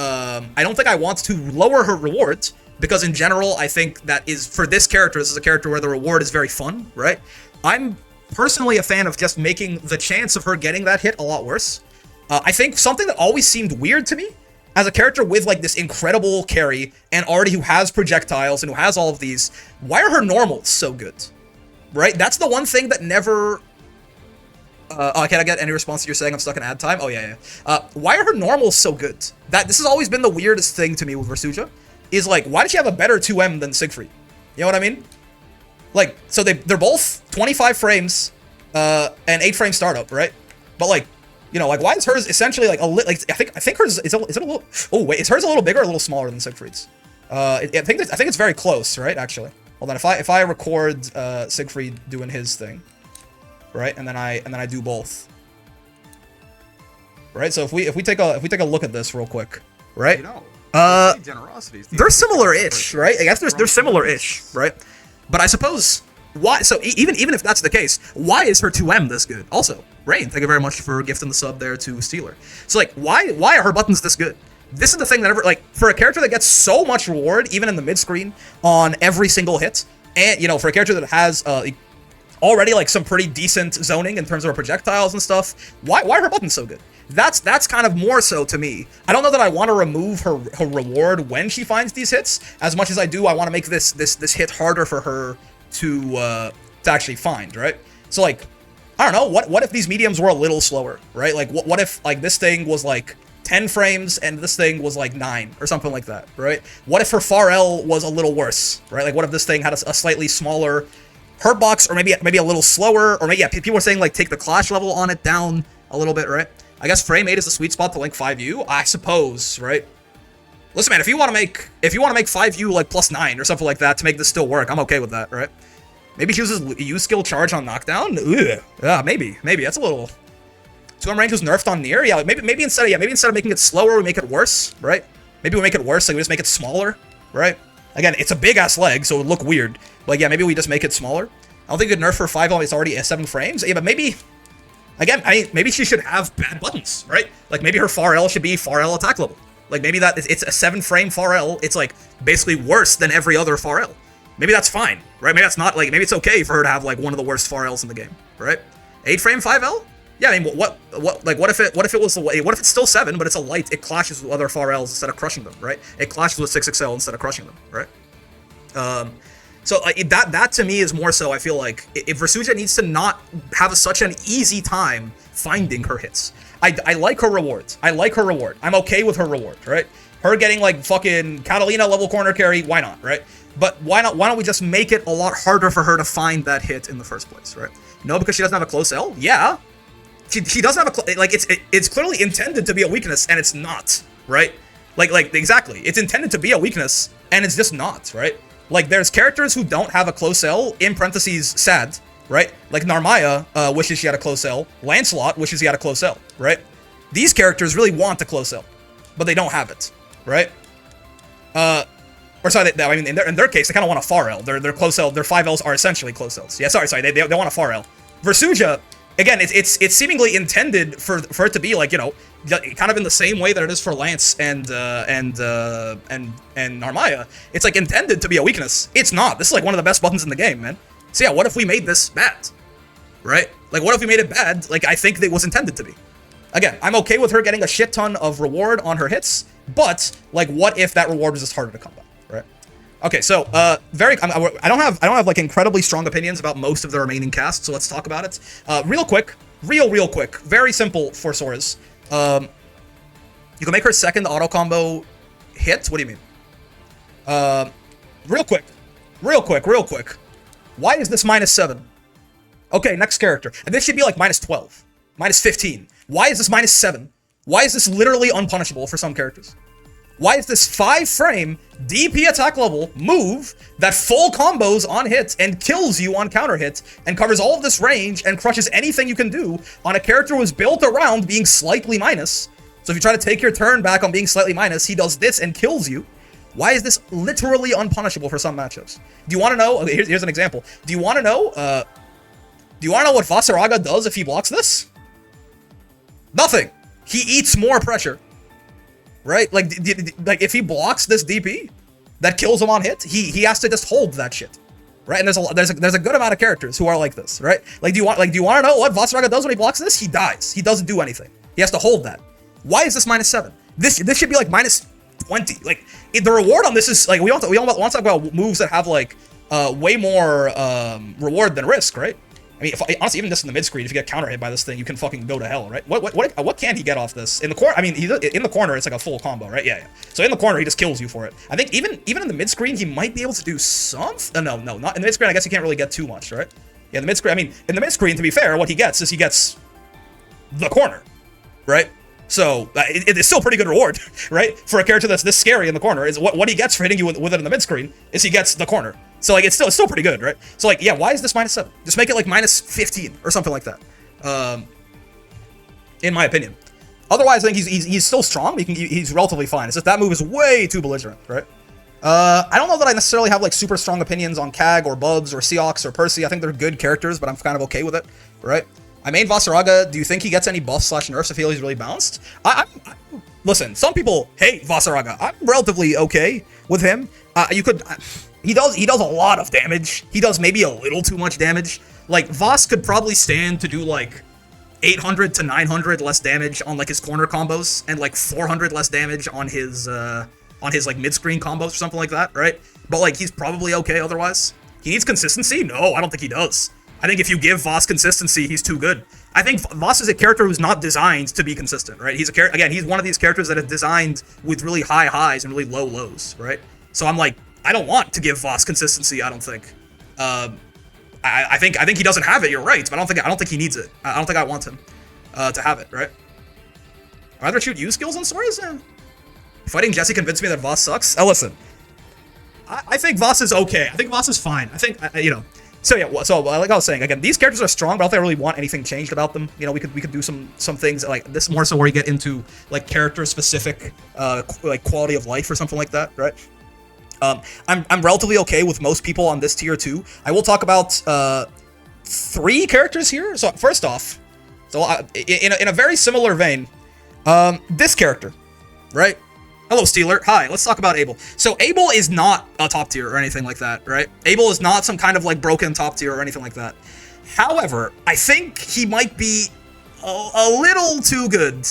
lower her rewards. Because in general, I think that is, for this character, this is a character where the reward is very fun, right? I'm personally a fan of just making the chance of her getting that hit a lot worse. I think something that always seemed weird to me, as a character with like this incredible carry, and already who has projectiles, and who has all of these, why are her normals so good? Right? That's the one thing that never... can I get any response to you saying I'm stuck in ad time? Oh, yeah. Why are her normals so good? This has always been the weirdest thing to me with Versusia. Is like, why does she have a better 2M than Siegfried? You know what I mean? Like, so they're both 25 frames, and 8 frame startup, right? But like, you know, like, why is hers essentially like I think hers is it a little? Oh wait, is hers a little bigger or a little smaller than Siegfried's? I think it's very close, right? Actually, hold on. If I record Siegfried doing his thing, right? And then I do both. Right? So if we take a look at this real quick, right? You know, they're similar-ish, right? I guess they're similar-ish, right? But I suppose why? So even if that's the case, why is her 2M this good? Also, Rain, thank you very much for gifting the sub there to Steeler. So like, why are her buttons this good? This is the thing that ever, like, for a character that gets so much reward, even in the mid screen, on every single hit, and you know, for a character that has already like some pretty decent zoning in terms of her projectiles and stuff, why are her buttons so good? That's kind of more so to me. I don't know that I want to remove her reward when she finds these hits, as much as I do I want to make this hit harder for her to actually find, right? So like, I don't know, what if these mediums were a little slower, right? Like what if like this thing was like 10 frames and this thing was like 9 or something like that, right? What if her far L was a little worse, right? Like what if this thing had a slightly smaller hurt box, or maybe a little slower, or maybe, yeah, people were saying like take the clash level on it down a little bit, right? I guess frame 8 is the sweet spot to link 5U, I suppose, right? Listen, man, if you want to make 5U like +9 or something like that to make this still work, I'm okay with that, right? Maybe she uses U skill charge on knockdown. Ugh. Yeah, maybe that's a little. 2M range was nerfed on Nier. Yeah, maybe instead of making it slower, we make it worse, right? Maybe we make it worse, like we just make it smaller, right? Again, it's a big ass leg, so it would look weird. But yeah, maybe we just make it smaller. I don't think you could nerf for 5L. It's already at 7 frames. Yeah, but maybe. Again, I mean, maybe she should have bad buttons, right? Like maybe her far L should be far L attack level. Like maybe it's a 7 frame far L. It's like basically worse than every other far L. Maybe that's fine, right? Maybe that's not like, maybe it's okay for her to have like one of the worst far Ls in the game, right? 8 frame 5L? Yeah, I mean, what if it was the way? What if it's still 7, but it's a light? It clashes with other far Ls instead of crushing them, right? It clashes with 6XL instead of crushing them, right? So that to me is more so. I feel like if Versusia needs to not have such an easy time finding her hits. I like her rewards. I like her reward. I'm okay with her reward, right? Her getting like fucking Katalina level corner carry, why not, right? But why don't we just make it a lot harder for her to find that hit in the first place, right? No, because she doesn't have a close L? Yeah. She doesn't have a, like, it's clearly intended to be a weakness, and it's not, right? Like exactly. It's intended to be a weakness, and it's just not, right? Like, there's characters who don't have a close L, in parentheses, sad, right? Like, Narmaya wishes she had a close L. Lancelot wishes he had a close L, right? These characters really want a close L, but they don't have it, right? Or sorry, I mean, in their case, they kind of want a far L. Their close L, their 5Ls are essentially close Ls. Yeah, sorry, they want a far L. Versusia, again, it's seemingly intended for it to be like, you know, kind of in the same way that it is for Lance and Narmaya. It's like intended to be a weakness. It's not. This is like one of the best buttons in the game, man. So yeah, what if we made this bad? Right? Like, what if we made it bad? Like, I think it was intended to be. Again, I'm okay with her getting a shit ton of reward on her hits, but like, what if that reward was just harder to come by? Right? Okay, so I don't have like incredibly strong opinions about most of the remaining cast, so let's talk about it. Real quick, very simple for Soriz. You can make her second auto combo hit. What do you mean? Real quick. Why is this -7? Okay, next character. And this should be like -12, -15. Why is this -7? Why is this literally unpunishable for some characters? Why is this 5 frame DP attack level move that full combos on hits and kills you on counter hits and covers all of this range and crushes anything you can do on a character who is built around being slightly minus? So if you try to take your turn back on being slightly minus, he does this and kills you. Why is this literally unpunishable for some matchups? Do you want to know? Okay, here's an example. Do you want to know? What Vaseraga does if he blocks this? Nothing. He eats more pressure. Right? Like if he blocks this DP that kills him on hit, he has to just hold that shit. Right? And there's a good amount of characters who are like this, right? Like do you want to know what Vaseraga does when he blocks this? He dies. He doesn't do anything. He has to hold that. Why is this -7? This should be like -20. Like the reward on this is like we want to talk about moves that have like way more reward than risk, right? I mean, honestly, even just in the mid screen, if you get counter hit by this thing, you can fucking go to hell, right? What can he get off this? In the corner, I mean, in the corner, it's like a full combo, right? Yeah. So in the corner, he just kills you for it. I think even in the mid screen, he might be able to do something. No, not in the mid screen. I guess he can't really get too much, right? Yeah, the mid screen. I mean, in the mid screen, to be fair, what he gets is he gets the corner, right? So it's still pretty good reward, right? For a character that's this scary in the corner, is what he gets for hitting you with it in the mid screen is he gets the corner. So like it's still pretty good, right? So like yeah, why is this -7? Just make it like -15 or something like that. In my opinion. Otherwise, I think he's still strong. He's relatively fine. It's just that move is way too belligerent, right? I don't know that I necessarily have like super strong opinions on Kag or Bubs or Seox or Percy. I think they're good characters, but I'm kind of okay with it, right? I main Vaseraga. Do you think he gets any buffs / nerfs if he's really balanced? Listen, some people hate Vaseraga. I'm relatively okay with him. He does a lot of damage. He does maybe a little too much damage. Like Vas could probably stand to do like 800 to 900 less damage on like his corner combos and like 400 less damage on his like mid-screen combos or something like that, right? But like he's probably okay otherwise. He needs consistency? No, I don't think he does. I think if you give Vas consistency, he's too good. I think Vas is a character who's not designed to be consistent, right? He's one of these characters that is designed with really high highs and really low lows, right? So I'm like, I don't want to give Vas consistency, I don't think. I think he doesn't have it, you're right, but I don't think he needs it. I don't think I want him to have it, right? I'd rather shoot you skills on Soriz? Fighting Jesse convinced me that Vas sucks. Oh, listen. I think Vas is okay. I think Vas is fine. I think, you know. So yeah, so like I was saying, again, these characters are strong, but I don't think I really want anything changed about them. You know, we could do some things like this more so where you get into like character specific like quality of life or something like that, right? I'm relatively okay with most people on this tier 2. I will talk about 3 characters here. So first off, in a very similar vein, this character, right? Hello, Steeler. Hi, let's talk about Abel. So Abel is not a top tier or anything like that, right? Abel is not some kind of like broken top tier or anything like that. However, I think he might be a little too good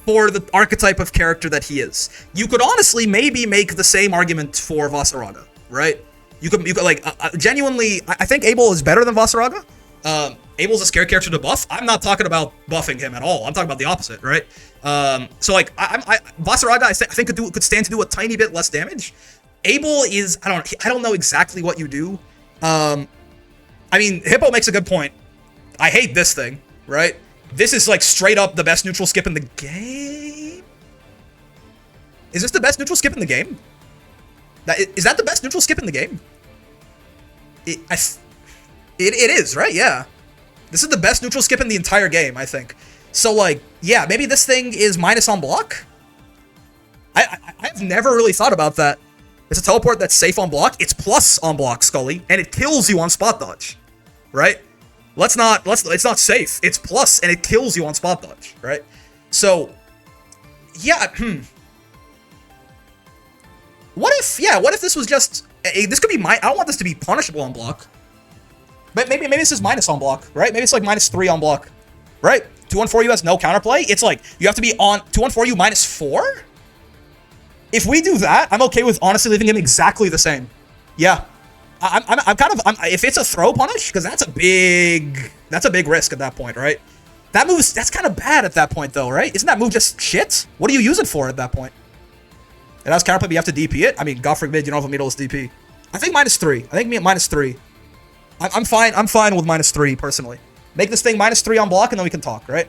for the archetype of character that he is. You could honestly maybe make the same argument for Vaseraga, right? You could like genuinely. I think Abel is better than Vaseraga. Abel's a scare character to buff. I'm not talking about buffing him at all. I'm talking about the opposite, right? So like Vaseraga, I think could stand to do a tiny bit less damage. Abel is I don't know exactly what you do. I mean, Hippo makes a good point. I hate this thing, right? This is like straight up the best neutral skip in the game. Is this the best neutral skip in the game? Is that the best neutral skip in the game? It is, right? Yeah. This is the best neutral skip in the entire game, I think. So, like, yeah, maybe this thing is minus on block? I've never really thought about that. It's a teleport that's safe on block. It's plus on block, Scully, and it kills you on spot dodge, right? It's not safe. It's plus, and it kills you on spot dodge, right? So, yeah, What if this was just, this could be I don't want this to be punishable on block. But maybe this is minus on block, right? Maybe it's like -3 on block, right? 2-1-4U has no counterplay. It's like, you have to be on 2-1-4U -4? If we do that, I'm okay with honestly leaving him exactly the same. Yeah. If it's a throw punish, because that's a big risk at that point, right? That's kind of bad at that point though, right? Isn't that move just shit? What do you use it for at that point? It has counterplay, but you have to DP it? I mean, God forbid you don't have a meterless DP. I think -3. I think me at -3. I'm fine with -3 personally. Make this thing -3 on block and then we can talk, right?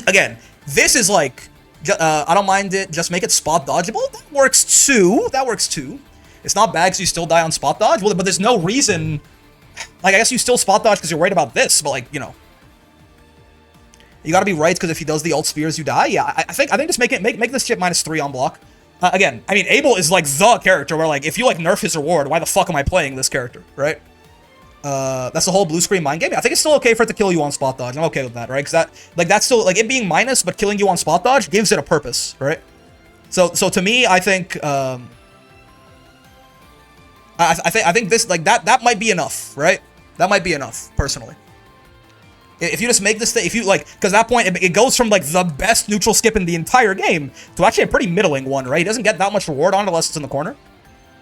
Again, this is like, I don't mind it, just make it spot dodgeable. That works too. It's not bad because you still die on spot dodge, but there's no reason, like, I guess you still spot dodge because you're worried about this, but like, you know. You gotta be right because if he does the ult spheres, you die. Yeah, I think just make this shit -3 on block. Again, I mean, Abel is like the character where like, if you like nerf his reward, why the fuck am I playing this character, right? That's the whole blue screen mind game. I think it's still okay for it to kill you on spot dodge. I'm okay with that, right? Because that's still, like, it being minus but killing you on spot dodge gives it a purpose, right? So to me, I think, I think this, like, that might be enough, right? That might be enough, personally. If you just make this thing, if you, like, because at that point, it goes from, like, the best neutral skip in the entire game to actually a pretty middling one, right? He doesn't get that much reward on it unless it's in the corner.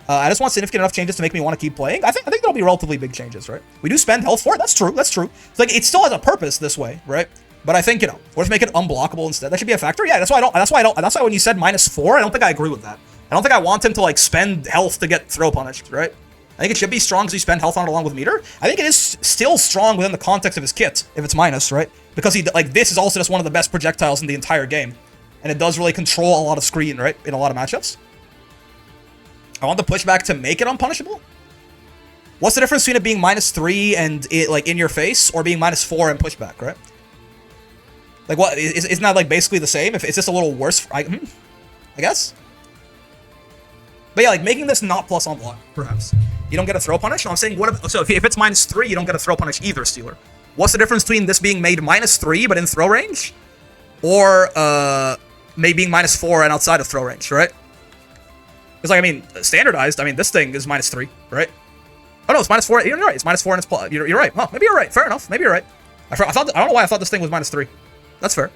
I just want significant enough changes to make me want to keep playing. I think there'll be relatively big changes, right? We do spend health for it. That's true. It's like, it still has a purpose this way, right? But I think, you know, we'll just make it unblockable instead. That should be a factor. Yeah, that's why when you said -4, I don't think I agree with that. I don't think I want him to, like, spend health to get throw punished, right? I think it should be strong because you spend health on it along with meter. I think it is still strong within the context of his kit, if it's minus, right? Because this is also just one of the best projectiles in the entire game. And it does really control a lot of screen, right? In a lot of matchups. I want the pushback to make it unpunishable? What's the difference between it being -3 and it, like, in your face, or being -4 and pushback, right? Like, what, isn't that, like, basically the same? If it's just a little worse, I guess? But yeah, like, making this not plus on block, perhaps. You don't get a throw punish? No, I'm saying, what if, so if it's -3, you don't get a throw punish either, Stealer. What's the difference between this being made -3, but in throw range? Or, maybe being -4 and outside of throw range, right? Because, like, I mean, standardized, I mean, this thing is -3, right? Oh, no, it's -4. You're right. It's -4 and it's plus. You're right. Well, maybe you're right. Fair enough. Maybe you're right. I don't know why I thought this thing was -3. That's fair.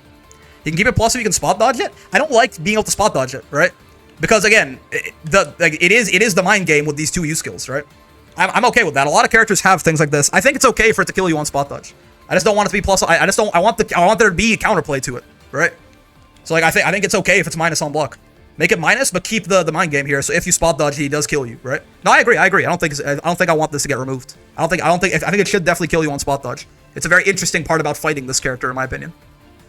You can keep it plus if you can spot dodge it. I don't like being able to spot dodge it, right? Because, again, it is the mind game with these 2 U skills, right? I'm okay with that. A lot of characters have things like this. I think it's okay for it to kill you on spot dodge. I just don't want it to be plus. I just don't. I want there to be a counterplay to it, right? So, like, I think it's okay if it's minus on block. Make it minus, but keep the mind game here. So if you spot dodge, he does kill you, right? No, I agree. I don't think I want this to get removed. I think it should definitely kill you on spot dodge. It's a very interesting part about fighting this character, in my opinion.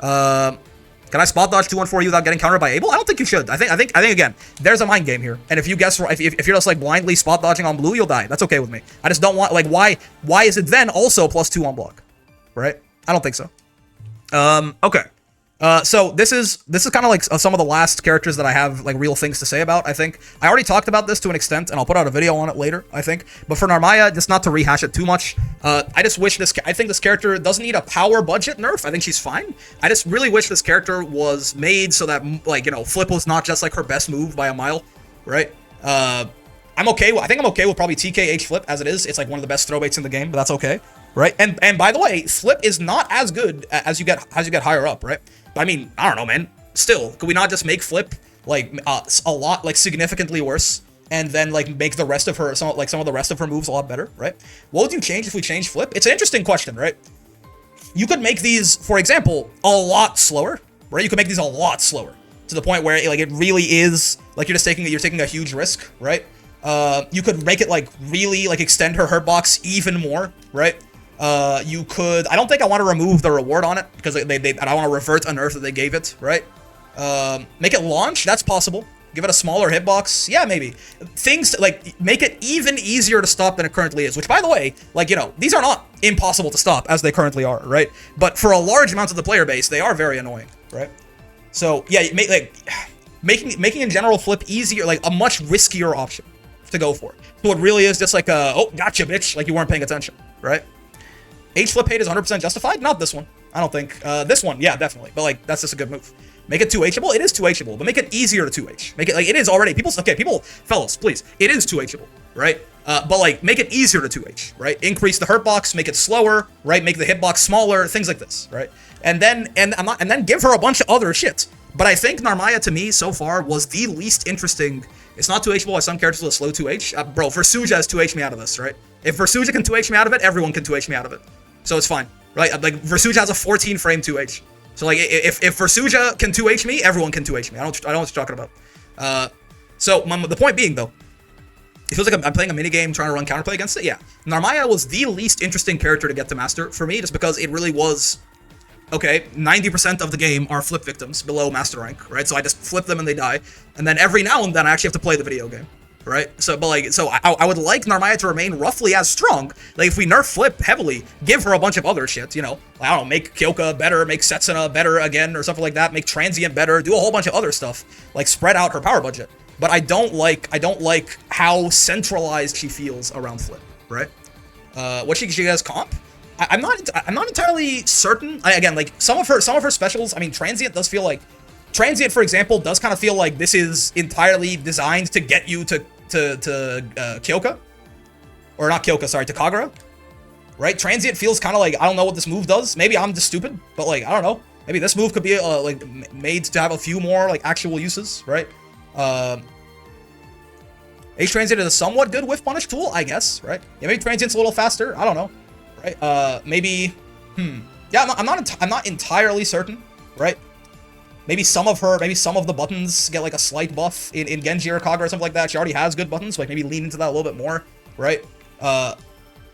Can I spot dodge 2-1-4 without getting countered by Abel? I don't think you should. I think again, there's a mind game here. And if you guess, if you're just like blindly spot dodging on blue, you'll die. That's okay with me. I just don't want, like, why is it then also +2 on block, right? I don't think so. Okay. So this is kind of like some of the last characters that I have, like, real things to say about, I think. I already talked about this to an extent, and I'll put out a video on it later, I think. But for Narmaya, just not to rehash it too much, I just wish I think this character doesn't need a power budget nerf. I think she's fine. I just really wish this character was made so that, like, you know, flip was not just, like, her best move by a mile, right? I think I'm okay with probably TKH flip as it is. It's, like, one of the best throw baits in the game, but that's okay, right? And by the way, flip is not as good as you get higher up, right? I mean, I don't know, man. Still, could we not just make flip, like, a lot, like, significantly worse, and then, like, make the rest of her, some of the rest of her moves a lot better, right? What would you change if we change flip? It's an interesting question, right? You could make these, for example, a lot slower, right? You could make these a lot slower, to the point where, like, it really is, like, you're taking a huge risk, right? You could make it, like, really, like, extend her hurt box even more, right? You could, I don't think I want to remove the reward on it, because I don't want to revert a nerf that they gave it, right? Make it launch, that's possible. Give it a smaller hitbox, yeah, maybe. Things, like, make it even easier to stop than it currently is, which, by the way, like, you know, these are not impossible to stop, as they currently are, right? But for a large amount of the player base, they are very annoying, right? So, yeah, making in general flip easier, like, a much riskier option to go for. So it really is just like a, oh, gotcha, bitch, like you weren't paying attention, right? H flip hate is 100% justified? Not this one. I don't think. This one, yeah, definitely. But, like, that's just a good move. Make it 2Hable? It is 2Hable, but make it easier to 2H. Make it, like, it is already. Fellas, please. It is 2Hable, right? But, like, make it easier to 2H, right? Increase the hurt box, make it slower, right? Make the hitbox smaller, things like this, right? And then give her a bunch of other shit. But I think Narmaya, to me, so far, was the least interesting. It's not 2Hable as some characters with a slow 2H. Bro, Versusia has 2H me out of this, right? If Versusia can 2H me out of it, everyone can 2H me out of it. So it's fine, right? Like, Versusia has a 14 frame 2H. So, like, if Versusia can 2H me, everyone can 2H me. I don't know what you're talking about. So the point being, though, it feels like I'm playing a minigame trying to run counterplay against it. Yeah. Narmaya was the least interesting character to get to master for me, just because it really was, okay, 90% of the game are flip victims below master rank, right? So I just flip them and they die. And then every now and then I actually have to play the video game. Right? So, but, like, so I would like Narmaya to remain roughly as strong. Like, if we nerf flip heavily, give her a bunch of other shit, you know? I don't know, make Kyoka better, make Setsuna better again, or something like that, make Transient better, do a whole bunch of other stuff. Like, spread out her power budget. But I don't like how centralized she feels around flip, right? What she has comp? I'm not entirely certain. Again, like, some of her specials, I mean, Transient does feel like, Transient, for example, does kind of feel like this is entirely designed to get you to Kyoka, or not Kyoka, sorry, to Kagura, right? Transient feels kind of like, I don't know what this move does. Maybe I'm just stupid, but, like, I don't know. Maybe this move could be like made to have a few more, like, actual uses, right? H Transient is a somewhat good whiff punish tool, I guess, right? Yeah, maybe Transient's a little faster. I don't know, right? Maybe, yeah, I'm not entirely certain, right? Maybe some of the buttons get, like, a slight buff in Genji or Kagura or something like that. She already has good buttons, so, like, maybe lean into that a little bit more, right?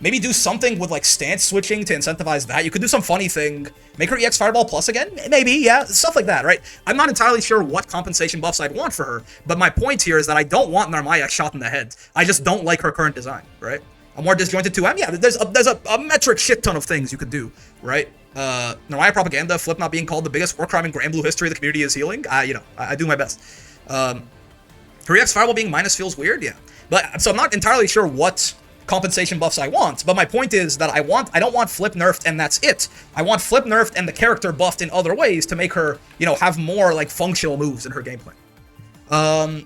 Maybe do something with like stance switching to incentivize that. You could do some funny thing. Make her EX Fireball Plus again? Maybe, yeah. Stuff like that, right? I'm not entirely sure what compensation buffs I'd want for her, but my point here is that I don't want Narmaya shot in the head. I just don't like her current design, right? A more disjointed 2M? Yeah, there's a metric shit ton of things you could do, right? Narmaya Propaganda, Flip not being called the biggest war crime in Granblue history, the community is healing. I do my best. Her EX Fireball being minus feels weird, yeah. But, so I'm not entirely sure what compensation buffs I want, but my point is that I don't want Flip nerfed and that's it. I want Flip nerfed and the character buffed in other ways to make her, you know, have more like functional moves in her gameplay. I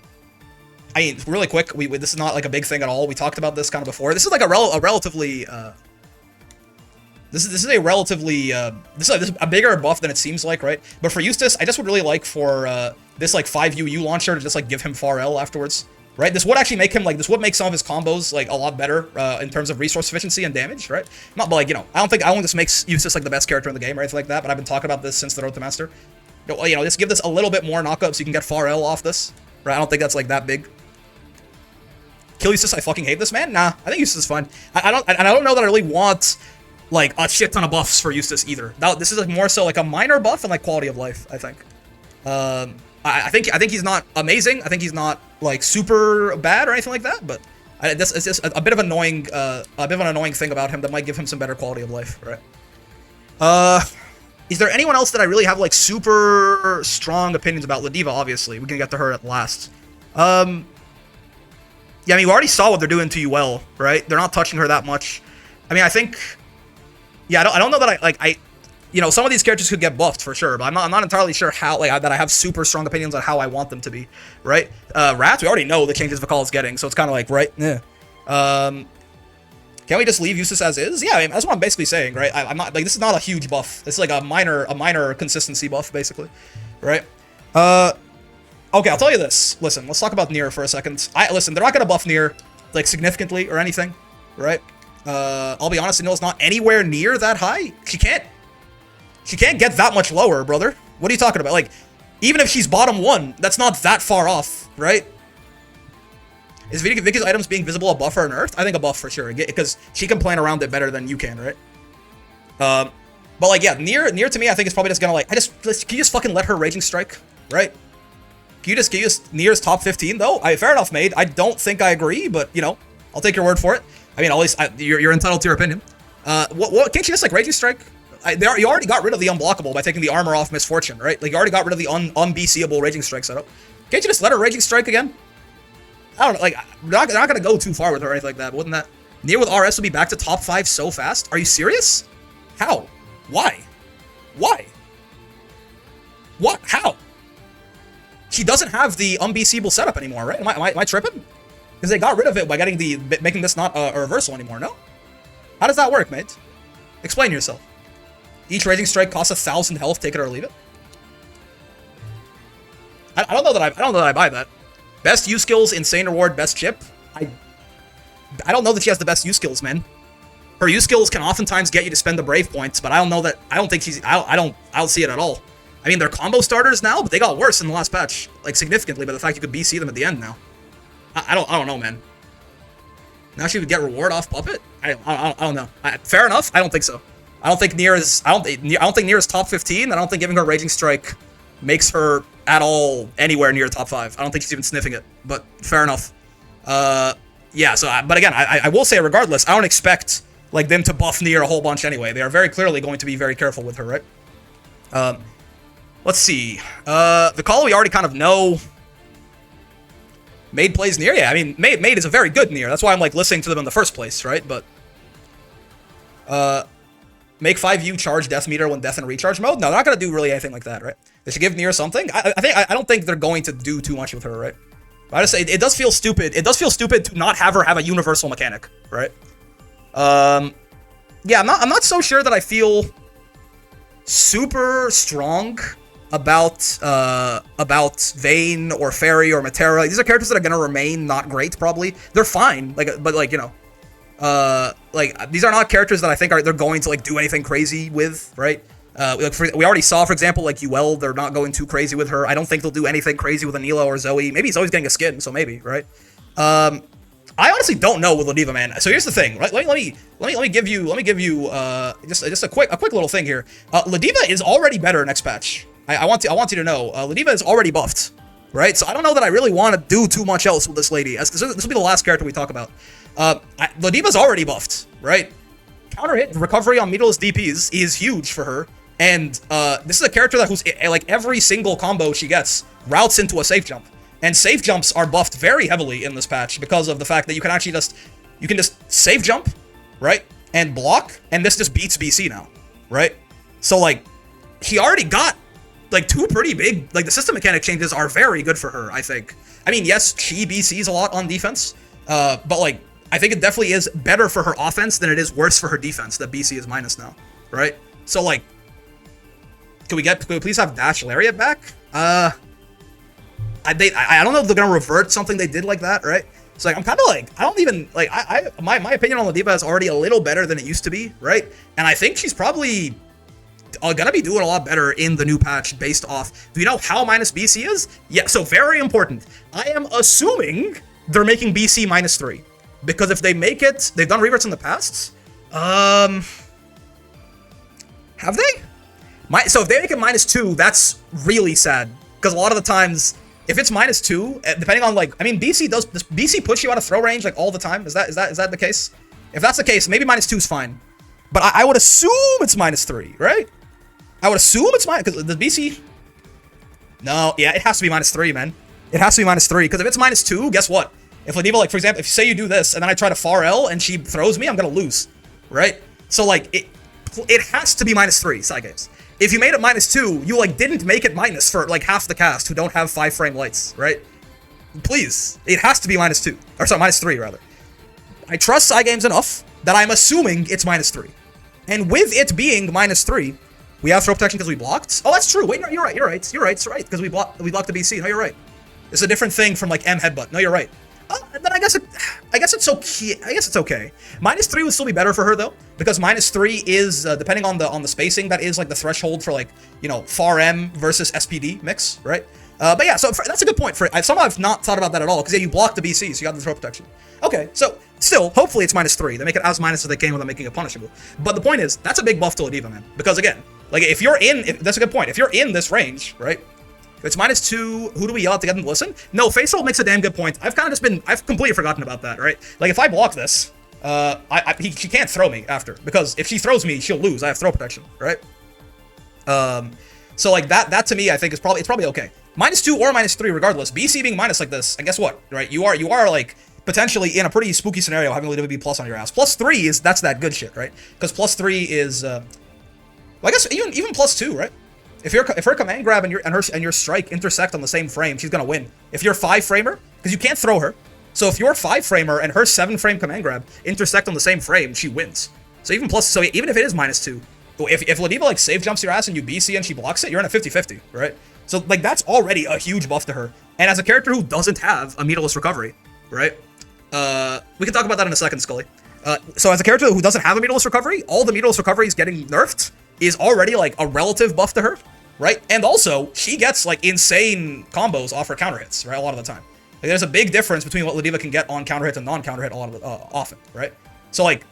mean, really quick, this is not like a big thing at all. We talked about this kind of before. This is like a relatively this is a bigger buff than it seems like, right? But for Eustace, I just would really like for this like 5UU launcher to just like give him far L afterwards. Right, this would actually make him like, this would make some of his combos like a lot better in terms of resource efficiency and damage, right? Not, but like, you know, I don't think this makes Eustace like the best character in the game or anything like that, but I've been talking about this since the Road to Master. You know, just give this a little bit more knockup so you can get far L off this, right? I don't think that's like that big. Kill Eustace, I fucking hate this, man. Nah, I think Eustace is fine. I don't know that I really want like a shit ton of buffs for Eustace either. This is like more so like a minor buff and like quality of life, I think. I think he's not amazing. I think he's not like super bad or anything like that. But it's just a bit of an annoying thing about him that might give him some better quality of life, right? Is there anyone else that I really have like super strong opinions about? Ladiva, obviously, we can get to her at last. Yeah, I mean, we already saw what they're doing to you, well, right? They're not touching her that much. I mean, I think, yeah, I don't know that you know, some of these characters could get buffed for sure, but I'm not entirely sure how, like, that I have super strong opinions on how I want them to be, right? Rats, we already know the changes Vakal is getting, so it's kind of like, right? Yeah. Can we just leave Eustace as is? Yeah, I mean, that's what I'm basically saying, right? I'm not, like, this is not a huge buff. It's like a minor consistency buff, basically, right? Okay, I'll tell you this. Listen, let's talk about Nier for a second. Listen, they're not gonna buff Nier, like, significantly or anything, right? I'll be honest, Niel's not anywhere near that high. She can't get that much lower, brother. What are you talking about? Like, even if she's bottom 1, that's not that far off, right? Is Vicky's items being visible a buff or an earth? I think a buff for sure, because she can plan around it better than you can, right? But like, yeah, Nier to me, I think it's probably just gonna like, can you just fucking let her Raging Strike, right? Can you just Nier's top 15 though? Fair enough, mate. I don't think I agree, but you know, I'll take your word for it. I mean, at least you're entitled to your opinion. What can't you just like Raging Strike? You already got rid of the unblockable by taking the armor off Misfortune, right? Like, you already got rid of the unBCable Raging Strike setup. Can't you just let her Raging Strike again? I don't know, like, they're not gonna go too far with her or anything like that, but wouldn't that... Nier with RS will be back to top 5 so fast? Are you serious? How? Why? Why? What? How? She doesn't have the unBCable setup anymore, right? Am I tripping? Because they got rid of it by making this not a reversal anymore, no? How does that work, mate? Explain yourself. Each Raging Strike costs 1,000 health, take it or leave it. I don't know that I buy that. Best U skills, insane reward, best chip. I don't know that she has the best U skills, man. Her U skills can oftentimes get you to spend the brave points, but I don't think she's I don't see it at all. I mean, they're combo starters now, but they got worse in the last patch, like significantly by the fact you could BC them at the end now. I don't know, man. Now she would get reward off Puppet? I don't know. Fair enough. I don't think so. I don't think Nier is top 15. I don't think giving her Raging Strike makes her at all anywhere near top 5. I don't think she's even sniffing it. But fair enough. Yeah. So, but again, I will say, regardless, I don't expect like them to buff Nier a whole bunch anyway. They are very clearly going to be very careful with her, right? Let's see. The call we already kind of know. Maid plays Nier. Yeah, I mean, Maid is a very good Nier. That's why I'm like listening to them in the first place, right? But make 5U charge Death Meter when Death in Recharge mode? No, they're not gonna do really anything like that, right? They should give Nier something. I don't think they're going to do too much with her, right? But I just say it does feel stupid. It does feel stupid to not have her have a universal mechanic, right? Yeah, I'm not so sure that I feel super strong about Vayne or Fairy or Matera. These are characters that are gonna remain not great, probably. They're fine, but like, you know, like, these are not characters that I think they're going to like do anything crazy with, right? We already saw, for example, like Yuel, they're not going too crazy with her. I don't think they'll do anything crazy with Anila or Zoe. Maybe Zoe's getting a skin, so maybe, right? I honestly don't know with Ladiva, man. So here's the thing, right? Let me give you just a quick little thing here. Ladiva is already better next patch. I want you to know, Ladiva is already buffed, right? So I don't know that I really want to do too much else with this lady. This will be the last character we talk about. Ladiva's already buffed, right? Counter hit recovery on meterless DPs is huge for her, and this is a character that who's like every single combo she gets routes into a safe jump. And safe jumps are buffed very heavily in this patch because of the fact that you can actually just safe jump, right? And block, and this just beats BC now, right? So like, he already got like two pretty big, like the system mechanic changes are very good for her, I think. I mean, yes, she BCs a lot on defense, but like, I think it definitely is better for her offense than it is worse for her defense that BC is minus now, right? So like, can we please have Dash Lariat back? I don't know if they're gonna revert something they did like that, right? So like, I'm kind of like, I don't even like, my opinion on Ladiva is already a little better than it used to be, right? And I think she's probably gonna be doing a lot better in the new patch based off. Do you know how minus BC is? Yeah, so very important. I am assuming they're making BC -3 because if they make it, they've done reverts in the past. Have they? So if they make it -2, that's really sad because a lot of the times, if it's -2, depending on like, I mean, does BC push you out of throw range like all the time? Is that the case? If that's the case, maybe -2 is fine. But I would assume it's -3, right? I would assume it's because the BC. No, yeah, it has to be -3, man. It has to be -3 because if it's -2, guess what? If Ladiva, like for example, if say you do this and then I try to far L and she throws me, I'm gonna lose, right? So like it has to be -3, Cygames. If you made it -2, you like didn't make it minus for like half the cast who don't have 5-frame lights, right? Please, it has to be -2, or sorry, -3 rather. I trust Cygames enough that I'm assuming it's -3, and with it being -3, we have throw protection because we blocked. Oh, that's true. Wait, no, you're right, because we blocked the BC. No, you're right. It's a different thing from like M headbutt. No, you're right. Then I guess it's okay. I guess it's okay. -3 would still be better for her though, because -3 is depending on the spacing, that is like the threshold for like, you know, far M versus SPD mix, right? But yeah, so that's a good point. Somehow I've not thought about that at all, because yeah, you block the BC, so you got the throw protection. Okay, so still, hopefully it's -3. They make it as minus as they can without making it punishable. But the point is, that's a big buff to Ladiva, man. Because again, like if that's a good point. If you're in this range, right? If it's -2, who do we yell at to get them to listen? No, Facehold makes a damn good point. I've completely forgotten about that, right? Like if I block this, she can't throw me after, because if she throws me, she'll lose. I have throw protection, right? So like that to me, I think it's probably okay. -2 or -3, regardless. BC being minus like this, and guess what? Right? You are like potentially in a pretty spooky scenario having Ladiva be plus on your ass. +3 that's that good shit, right? Because +3 is, well, I guess even +2, right? If her command grab and your strike intersect on the same frame, she's gonna win. If you're 5-framer, because you can't throw her, so if you're 5-framer and her 7-frame command grab intersect on the same frame, she wins. So even if it is -2, if Ladiva like save jumps your ass and you BC and she blocks it, you're in a 50-50, right? So like that's already a huge buff to her. And as a character who doesn't have a meterless recovery, right? We can talk about that in a second, Scully. So as a character who doesn't have a meterless recovery, all the meterless recoveries getting nerfed is already like a relative buff to her, right? And also, she gets like insane combos off her counter hits, right? A lot of the time. Like, there's a big difference between what Ladiva can get on counter hit and non-counter hit a lot of often, right? So like,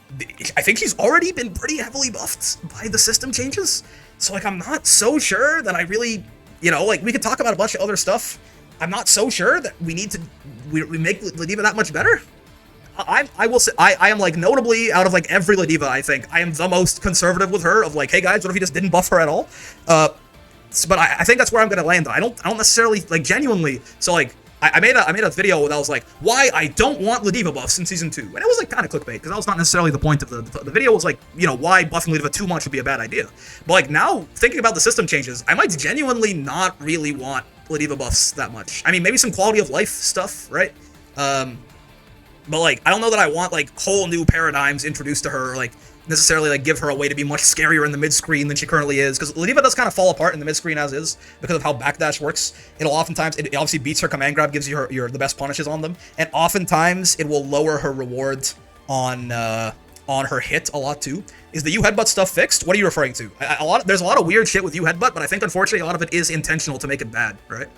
I think she's already been pretty heavily buffed by the system changes. So like, I'm not so sure that I really, you know, like we could talk about a bunch of other stuff. I'm not so sure that we need to we make Ladiva that much better. I will say, I am like notably out of like every Ladiva, I think I am the most conservative with her, of like, hey guys, what if he just didn't buff her at all? But I think that's where I'm gonna land. I don't necessarily like genuinely. So like I made a video that was like why I don't want Ladiva buffs in season 2, and it was like kind of clickbait because that was not necessarily the point of the video. Was like, you know, why buffing Ladiva too much would be a bad idea. But like now thinking about the system changes, I might genuinely not really want Ladiva buffs that much. I mean, maybe some quality of life stuff, right? But like, I don't know that I want like whole new paradigms introduced to her, or like necessarily like give her a way to be much scarier in the mid-screen than she currently is, because Ladiva does kind of fall apart in the mid-screen as is because of how backdash works. It obviously beats her command grab, gives you the best punishes on them, and oftentimes it will lower her reward on her hit a lot too. Is the U headbutt stuff fixed? What are you referring to? There's a lot of weird shit with U headbutt, but I think unfortunately a lot of it is intentional to make it bad, right?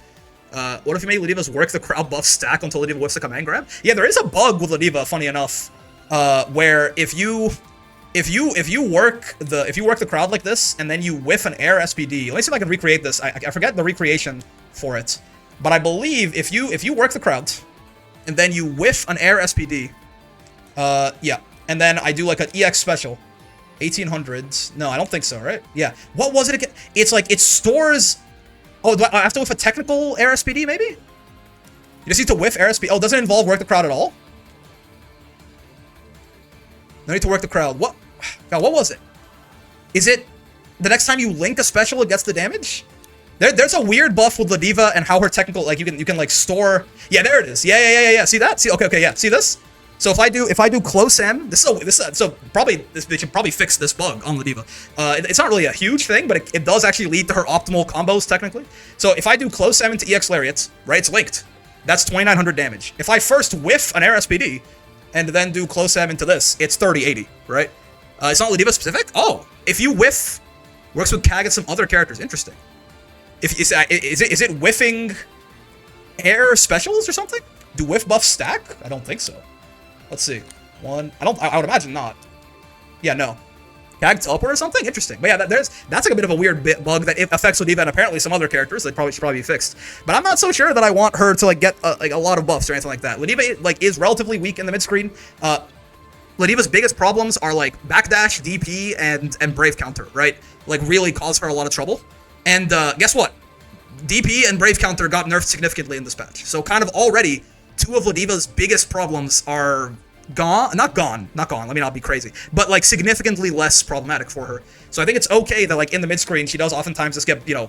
What if you made Ladiva's work the crowd buff stack until Ladiva whiffs a command grab? Yeah, there is a bug with Ladiva, funny enough, where if you work the crowd like this and then you whiff an air SPD. Let me see if I can recreate this. I forget the recreation for it, but I believe if you work the crowd and then you whiff an air SPD, yeah, and then I do like an EX special, 1800s. No, I don't think so, right? Yeah. What was it again? It's like it stores. Oh, do I have to whiff a technical air SPD maybe? You just need to whiff air SPD. Oh, doesn't it involve work the crowd at all? No need to work the crowd. What? God, what was it? Is it the next time you link a special, it gets the damage? There's a weird buff with Ladiva and how her technical, like you can like store. Yeah, there it is. Yeah. See that? See? Okay. Yeah. See this? So if I do close M, so probably they should probably fix this bug on Ladiva. It's not really a huge thing, but it does actually lead to her optimal combos technically. So if I do close M into EX Lariats, right? It's linked. That's 2900 damage. If I first whiff an air SPD and then do close M into this, it's 3080, right? It's not Ladiva specific. Oh, if you whiff, works with Kag and some other characters. Interesting. Is it whiffing air specials or something? Do whiff buffs stack? I don't think so. Let's see. One. I would imagine not. Yeah, no. Kag teleport or something? Interesting. But yeah, that's like a bit of a weird bug that affects Ladiva and apparently some other characters that should probably be fixed. But I'm not so sure that I want her to like get like a lot of buffs or anything like that. Ladiva like is relatively weak in the mid screen. Ladiva's biggest problems are like backdash, DP, and Brave counter, right? Like really cause her a lot of trouble. And guess what? DP and Brave counter got nerfed significantly in this patch. So kind of already, two of Ladiva's biggest problems are gone. Not gone. Let me not be crazy. But like significantly less problematic for her. So I think it's okay that like in the mid screen, she does oftentimes just get, you know,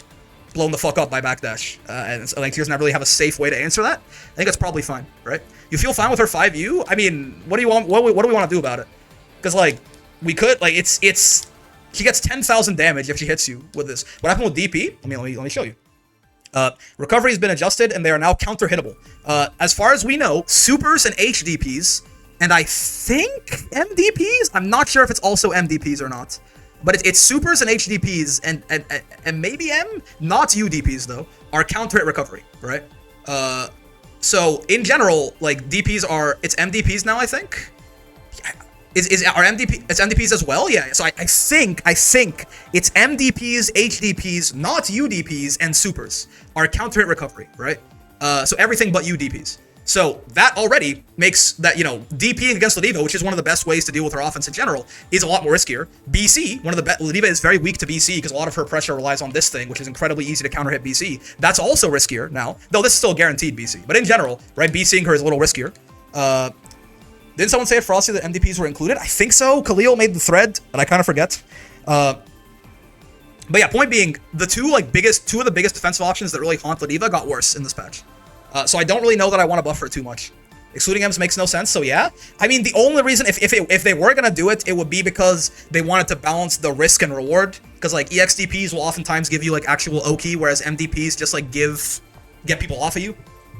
blown the fuck up by backdash. And so, like she doesn't really have a safe way to answer that. I think that's probably fine, right? You feel fine with her 5U? I mean, what do you want? What do we want to do about it? Because like we could like it's she gets 10,000 damage if she hits you with this. What happened with DP? Let me show you. Recovery has been adjusted and they are now counter hittable. As far as we know, supers and HDPs, and I think MDPs. I'm not sure if it's also MDPs or not. But it's supers and HDPs and maybe M, not UDPs though, are counter hit recovery, right? So in general, like DPs are, it's MDPs now, I think. Are MDP? It's MDPs as well, yeah. So I think it's MDPs, HDPs, not UDPs, and supers are counter hit recovery, right? So everything but UDPs. So that already makes that, you know, DPing against Ladiva, which is one of the best ways to deal with her offense in general, is a lot more riskier. BC, Ladiva is very weak to BC because a lot of her pressure relies on this thing, which is incredibly easy to counter hit BC. That's also riskier now, though this is still guaranteed BC. But in general, right, BCing her is a little riskier. Didn't someone say at Frosty that MDPs were included? I think so. Khalil made the thread, but I kind of forget. But yeah, point being, two of the biggest defensive options that really haunt Ladiva got worse in this patch. So I don't really know that I want to buff her too much. Excluding M's makes no sense, so yeah. I mean, the only reason, if they were gonna do it, it would be because they wanted to balance the risk and reward. Because like EXDPs will oftentimes give you like actual Oki, whereas MDPs just like get people off of you.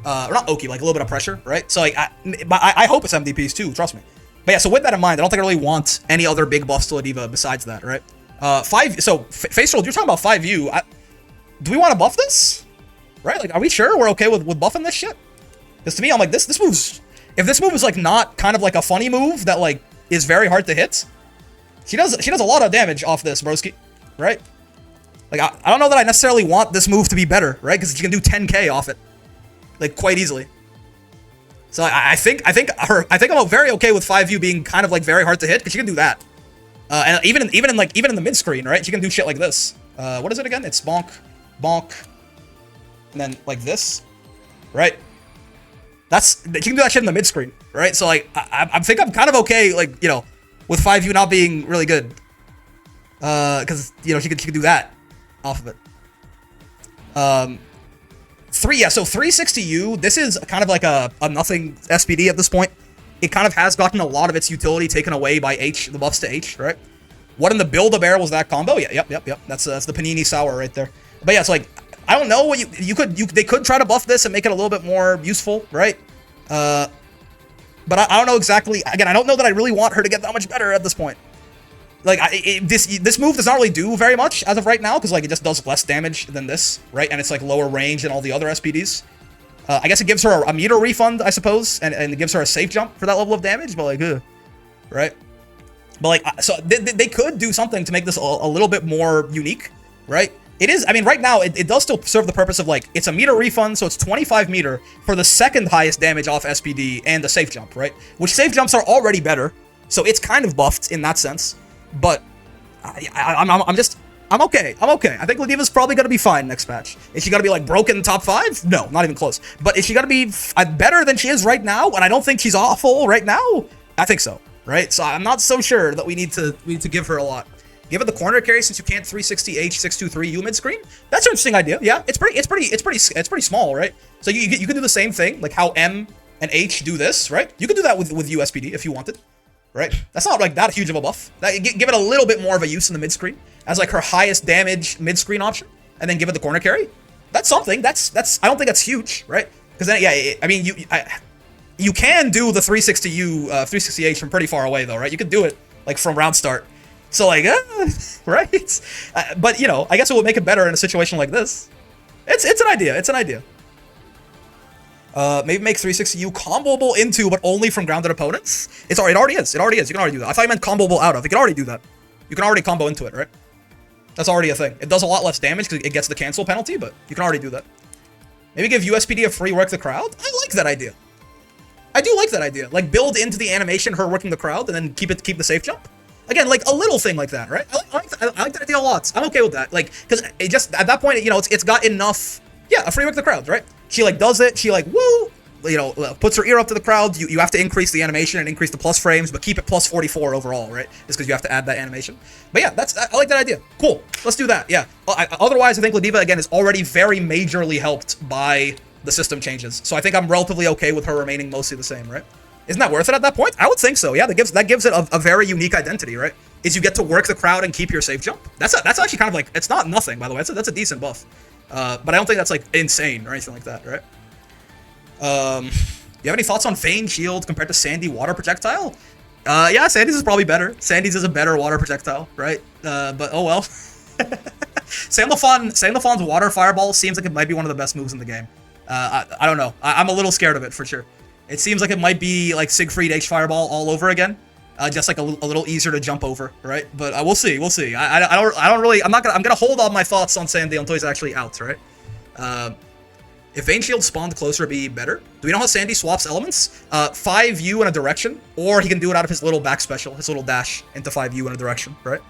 Or not Oki, like a little bit of pressure, right? So like, I hope it's MDPs too, trust me. But yeah, so with that in mind, I don't think I really want any other big buffs to Ladiva besides that, right? Face roll, you're talking about 5U. Do we want to buff this? Right? Like, are we sure we're okay with buffing this shit? Because to me, I'm like, this move's... If this move is like not kind of like a funny move that like is very hard to hit, she does a lot of damage off this, broski, right? Like, I don't know that I necessarily want this move to be better, right? Because she can do 10k off it, like quite easily. So I think I'm very okay with 5U being kind of like very hard to hit because she can do that. And even in the mid screen, right? She can do shit like this. What is it again? It's bonk, bonk, and then like this, right? You can do that shit in the mid screen, right? So like I think I'm kind of okay, like, you know, with 5U not being really good, because you know she could do that off of it. So 360U, this is kind of like a nothing SPD at this point. It kind of has gotten a lot of its utility taken away by H, the buffs to H, right? What in the Build-A-Bear was that combo? Yeah, yep. That's the Panini Sour right there. But yeah, it's like, I don't know what they could try to buff this and make it a little bit more useful, right? But I don't know exactly. Again, I don't know that I really want her to get that much better at this point. Like, this move does not really do very much as of right now, because, like, it just does less damage than this, right? And it's, like, lower range than all the other SPDs. I guess it gives her a meter refund, I suppose, and it gives her a safe jump for that level of damage, but, like, right? But, like, so they could do something to make this a little bit more unique, right? It is, I mean, right now, it does still serve the purpose of, like, it's a meter refund, so it's 25 meter for the second highest damage off SPD and the safe jump, right? Which safe jumps are already better, so it's kind of buffed in that sense. But I'm okay. I'm okay. I think Ladiva's probably going to be fine next patch. Is she going to be, like, broken top 5? No, not even close. But is she going to be better than she is right now? And I don't think she's awful right now. I think so, right? So I'm not so sure that we need to give her a lot. Give it the corner carry since you can't 360H 623U mid screen. That's an interesting idea. Yeah, it's pretty small, right? So you can do the same thing, like how M and H do this, right? You could do that with USPD if you wanted. Right? That's not like that huge of a buff. Give it a little bit more of a use in the mid screen as like her highest damage mid screen option, and then give it the corner carry. That's something. That's I don't think that's huge, right? Because then I mean you can do the 360U 360H from pretty far away though, right? You could do it like from round start. So like right? But you know, I guess it would make it better in a situation like this. It's an idea. It's an idea. Maybe make 360U comboable into, but only from grounded opponents. It already is. It already is. You can already do that. I thought you meant comboable out of. You can already do that. You can already combo into it, right? That's already a thing. It does a lot less damage because it gets the cancel penalty, but you can already do that. Maybe give USPD a free work the crowd. I like that idea. I do like that idea. Like build into the animation her working the crowd and then keep the safe jump. Again, like a little thing like that, right? I like that idea a lot. I'm okay with that. Like, because it just at that point, you know, it's got enough. Yeah, a free work the crowd, right? She like does it. She like woo, you know, puts her ear up to the crowd. You have to increase the animation and increase the plus frames, but keep it plus 44 overall, right? Just because you have to add that animation. But yeah, I like that idea. Cool. Let's do that. Yeah. Otherwise, I think Ladiva again is already very majorly helped by the system changes. So I think I'm relatively okay with her remaining mostly the same, right? Isn't that worth it at that point? I would think so. Yeah, that gives it a very unique identity, right? Is you get to work the crowd and keep your safe jump. That's actually kind of like, it's not nothing, by the way. That's a decent buff. But I don't think that's like insane or anything like that, right? You have any thoughts on Vayne Shield compared to Sandy Water Projectile? Yeah, Sandy's is probably better. Sandy's is a better water projectile, right? But oh well. Sandalphon's Water Fireball seems like it might be one of the best moves in the game. I don't know. I'm a little scared of it for sure. It seems like it might be like Siegfried H Fireball all over again. Just like a little easier to jump over, right? But we'll see, we'll see. I don't really, I'm gonna hold all my thoughts on Sandy until he's actually out, right? If Vayne Shield spawned closer, it'd be better. Do we know how Sandy swaps elements? 5U in a direction, or he can do it out of his little back special, his little dash into 5U in a direction, right?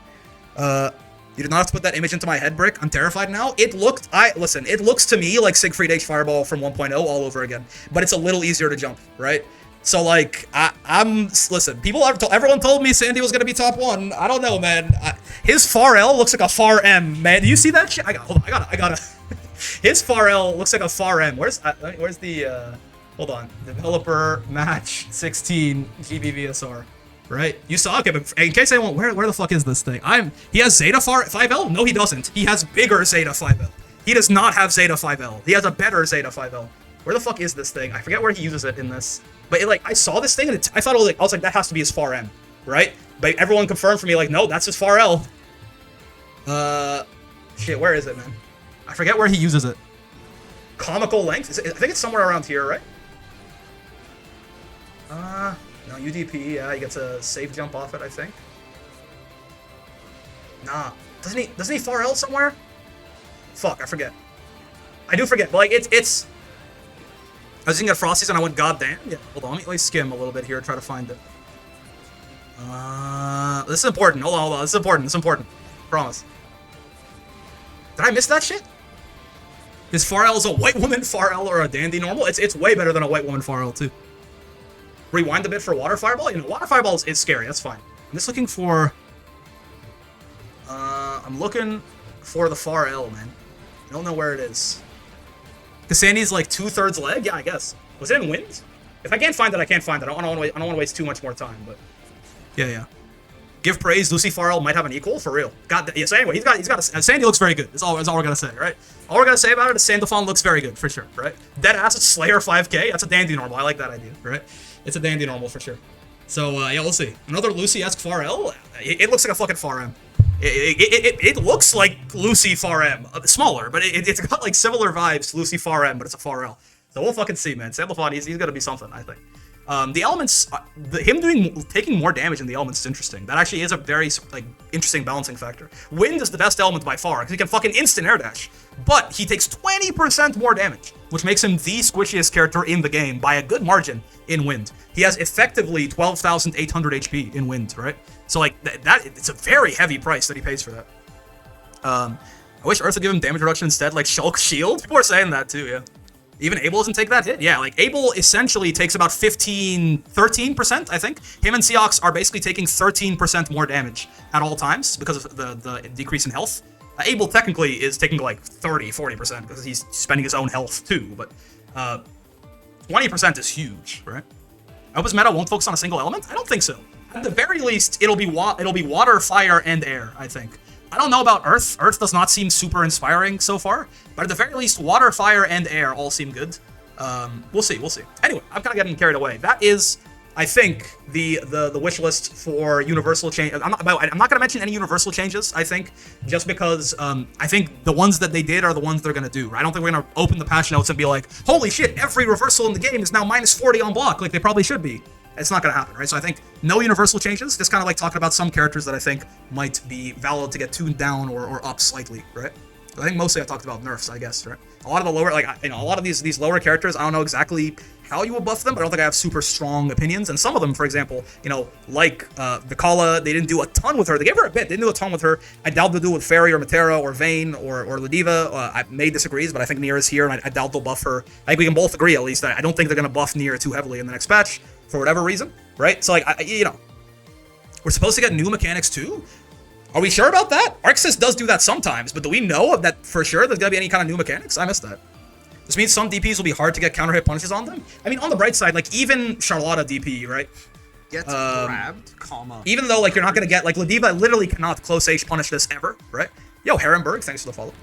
You did not have to put that image into my head brick. I'm terrified now. It looks to me like Siegfried H Fireball from 1.0 all over again, but it's a little easier to jump, right? So like, listen, everyone told me Sandy was gonna be top 1. I don't know, man. His far L looks like a far M, man. Do you see that shit? I gotta. His far L looks like a far M. Where's the, hold on. Developer match 16 GBVSR, right? You saw, okay, but in case anyone, where the fuck is this thing? He has Zeta 5L? No, he doesn't. He has bigger Zeta 5L. He does not have Zeta 5L. He has a better Zeta 5L. Where the fuck is this thing? I forget where he uses it in this. But I saw this thing and I thought I was like, that has to be his far M, right? But everyone confirmed for me, like, no, that's his far L. Shit, where is it, man? I forget where he uses it. Comical length? I think it's somewhere around here, right? No, UDP, yeah, he gets a safe jump off it, I think. Nah. Doesn't he far L somewhere? Fuck, I forget. I do forget, but like, it's... I was looking at Frosty's and I went, god damn. Yeah, hold on, let me skim a little bit here, try to find it. This is important, hold on, this is important. Promise. Did I miss that shit? His far L is a white woman far L or a dandy normal? It's way better than a white woman far L too. Rewind a bit for Water Fireball? You know, Water Fireball is scary, that's fine. I'm just looking for... I'm looking for the far L, man. I don't know where it is. Because Sandy's like 2/3 leg? Yeah, I guess. Was it in wind? If I can't find it, I can't find it. I don't want to waste too much more time, but... Yeah. Give praise, Lucy Farrell might have an equal, for real. Yeah, so anyway, he's got Sandy looks very good. That's all we're gonna say, right? All we're gonna say about it is Sandalphon looks very good, for sure, right? Dead Acid Slayer 5K, that's a dandy normal. I like that idea, right? It's a dandy normal, for sure. So, yeah, we'll see. Another Lucy-esque Far L? It looks like a fucking Far M. It looks like Lucy Far M. Smaller, but it's got, like, similar vibes to Lucy Far M, but it's a Far L. So we'll fucking see, man. Samplifon, he's gonna be something, I think. The elements, him taking more damage in the elements is interesting. That actually is a very, like, interesting balancing factor. Wind is the best element by far, because he can fucking instant air dash. But he takes 20% more damage, which makes him the squishiest character in the game by a good margin in Wind. He has effectively 12,800 HP in Wind, right? So, like, it's a very heavy price that he pays for that. I wish Earth would give him damage reduction instead, like Shulk Shield. People are saying that too, yeah. Even Abel doesn't take that hit? Yeah, like, Abel essentially takes about 13%, I think. Him and Seox are basically taking 13% more damage at all times because of the decrease in health. Abel technically is taking, like, 40% because he's spending his own health, too, but 20% is huge, right? I hope his meta won't focus on a single element? I don't think so. At the very least, it'll be water, fire, and air, I think. I don't know about Earth. Earth does not seem super inspiring so far, but at the very least, water, fire, and air all seem good. We'll see. Anyway, I'm kind of getting carried away. That is, I think, the wish list for universal change. I'm not going to mention any universal changes, I think, just because I think the ones that they did are the ones they're going to do. I don't think we're going to open the patch notes and be like, holy shit, every reversal in the game is now minus 40 on block, like they probably should be. It's not going to happen, right? So I think no universal changes, just kind of like talking about some characters that I think might be valid to get tuned down or up slightly, right? I think mostly I talked about nerfs, I guess, right? A lot of the lower, like, a lot of these lower characters, I don't know exactly how you will buff them, but I don't think I have super strong opinions. And some of them, for example, like Vikala, they didn't do a ton with her. They gave her a bit, they didn't do a ton with her. I doubt they'll do with Fairy or Matera or Vayne or Ladiva. I may disagree, but I think Nier is here, and I doubt they'll buff her. I think we can both agree, at least, that I don't think they're going to buff Nier too heavily in the next patch, for whatever reason, right? So, like, we're supposed to get new mechanics too? Are we sure about that? Arcsys does do that sometimes, but do we know that for sure there's gonna be any kind of new mechanics? I missed that. This means some DPs will be hard to get counter hit punishes on them? I mean, on the bright side, like, even Charlotta DP, right? Gets grabbed, comma. Even though, like, you're not gonna get, like, Ladiva literally cannot close H punish this ever, right? Yo, Herrenberg, thanks for the follow.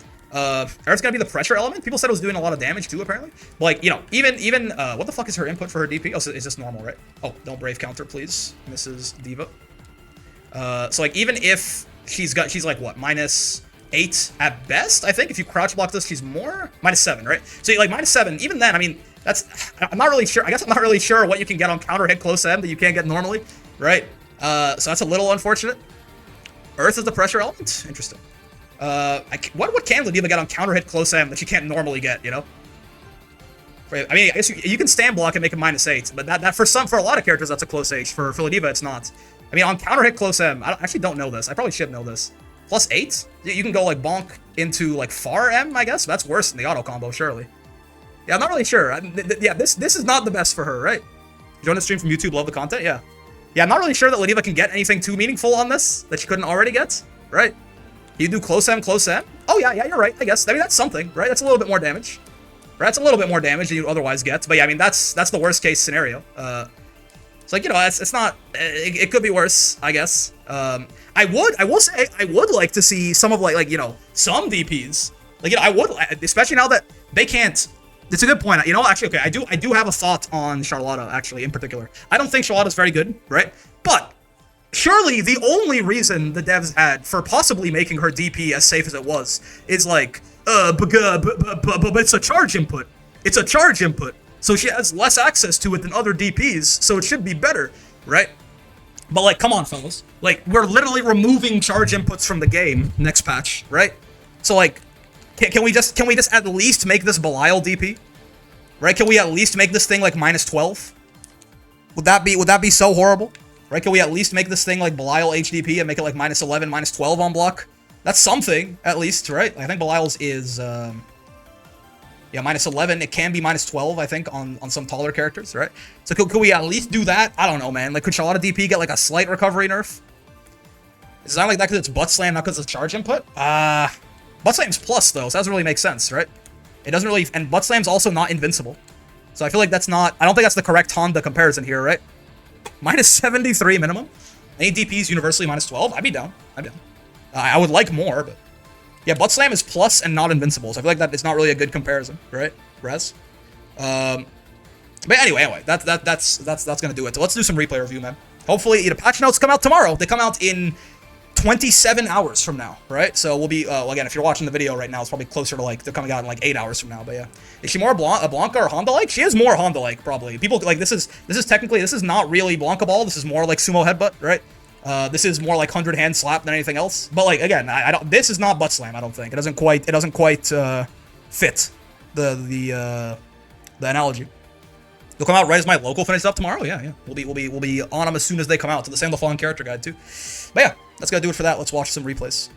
Earth's gonna be the pressure element. People said it was doing a lot of damage too, apparently. But, like, even what the fuck is her input for her DP? Oh, so is this normal, right? Oh, don't brave counter, please, Mrs. Diva. So, like, even if she's like, what, -8 at best, I think. If you crouch block this, she's more? -7, right? So, like, -7, even then, I mean, I'm not really sure. I guess I'm not really sure what you can get on counter hit close M that you can't get normally, right? So that's a little unfortunate. Earth is the pressure element? Interesting. What can Ladiva get on counter hit close M that you can't normally get, you know? I mean, I guess you can stand block and make it -8, but that for a lot of characters, that's a close H. For Ladiva, it's not. I mean, on counter hit close M, I actually don't know this. I probably should know this. +8? You can go, like, bonk into, like, far M, I guess? That's worse than the auto combo, surely. Yeah, I'm not really sure. Yeah, this is not the best for her, right? Join the stream from YouTube, love the content? Yeah. Yeah, I'm not really sure that Ladiva can get anything too meaningful on this that she couldn't already get, right? You do close M, close M? Oh, yeah, you're right, I guess. I mean, that's something, right? That's a little bit more damage. Right? That's a little bit more damage than you'd otherwise get. But yeah, I mean, that's the worst case scenario. It's like, it's not, it could be worse, I guess. I will say, I would like to see some of, like, some DPs. Like, I would, especially now that they can't. It's a good point. Actually, okay, I do have a thought on Charlotta, actually, in particular. I don't think Charlotta's very good, right? But surely the only reason the devs had for possibly making her DP as safe as it was is like, but it's a charge input. It's a charge input. So she has less access to it than other DPs, so it should be better, right? But, like, come on, fellas. Like, we're literally removing charge inputs from the game next patch, right? So, like, can we just at least make this Belial DP? Right? Can we at least make this thing like -12? Would that be so horrible? Right? Can we at least make this thing like Belial HDP and make it like -11, -12 on block? That's something, at least, right? I think Belial's is yeah, -11. It can be -12, I think, on some taller characters, right? So could we at least do that? I don't know, man. Like, could Charlotta DP get like a slight recovery nerf? It's not like that because it's butt slam, not because it's charge input. Butt slam's plus though, so that doesn't really make sense, right? It doesn't really, and butt slam's also not invincible. So I feel like that's not. I don't think that's the correct Honda comparison here, right? -73 minimum. Any DPs universally -12? I'd be down. I would like more, but yeah, butt slam is plus and not invincible. So I feel like that it's not really a good comparison, right? Res. But anyway, that's gonna do it. So let's do some replay review, man. Hopefully, patch notes come out tomorrow. They come out in 27 hours from now, right? So we'll be, again, if you're watching the video right now, it's probably closer to, like, they're coming out in, like, 8 hours from now, but yeah. Is she more Blanca or Honda-like? She is more Honda-like, probably. People, like, this is technically, this is not really Blanca Ball. This is more like Sumo Headbutt, right? This is more like 100-hand slap than anything else. But, like, again, I don't, this is not Butt Slam, I don't think. It doesn't quite fit the analogy. They'll come out right as my local finishes up tomorrow. Yeah. We'll be on them as soon as they come out. To the same the following character guide too. But yeah, that's gonna do it for that. Let's watch some replays.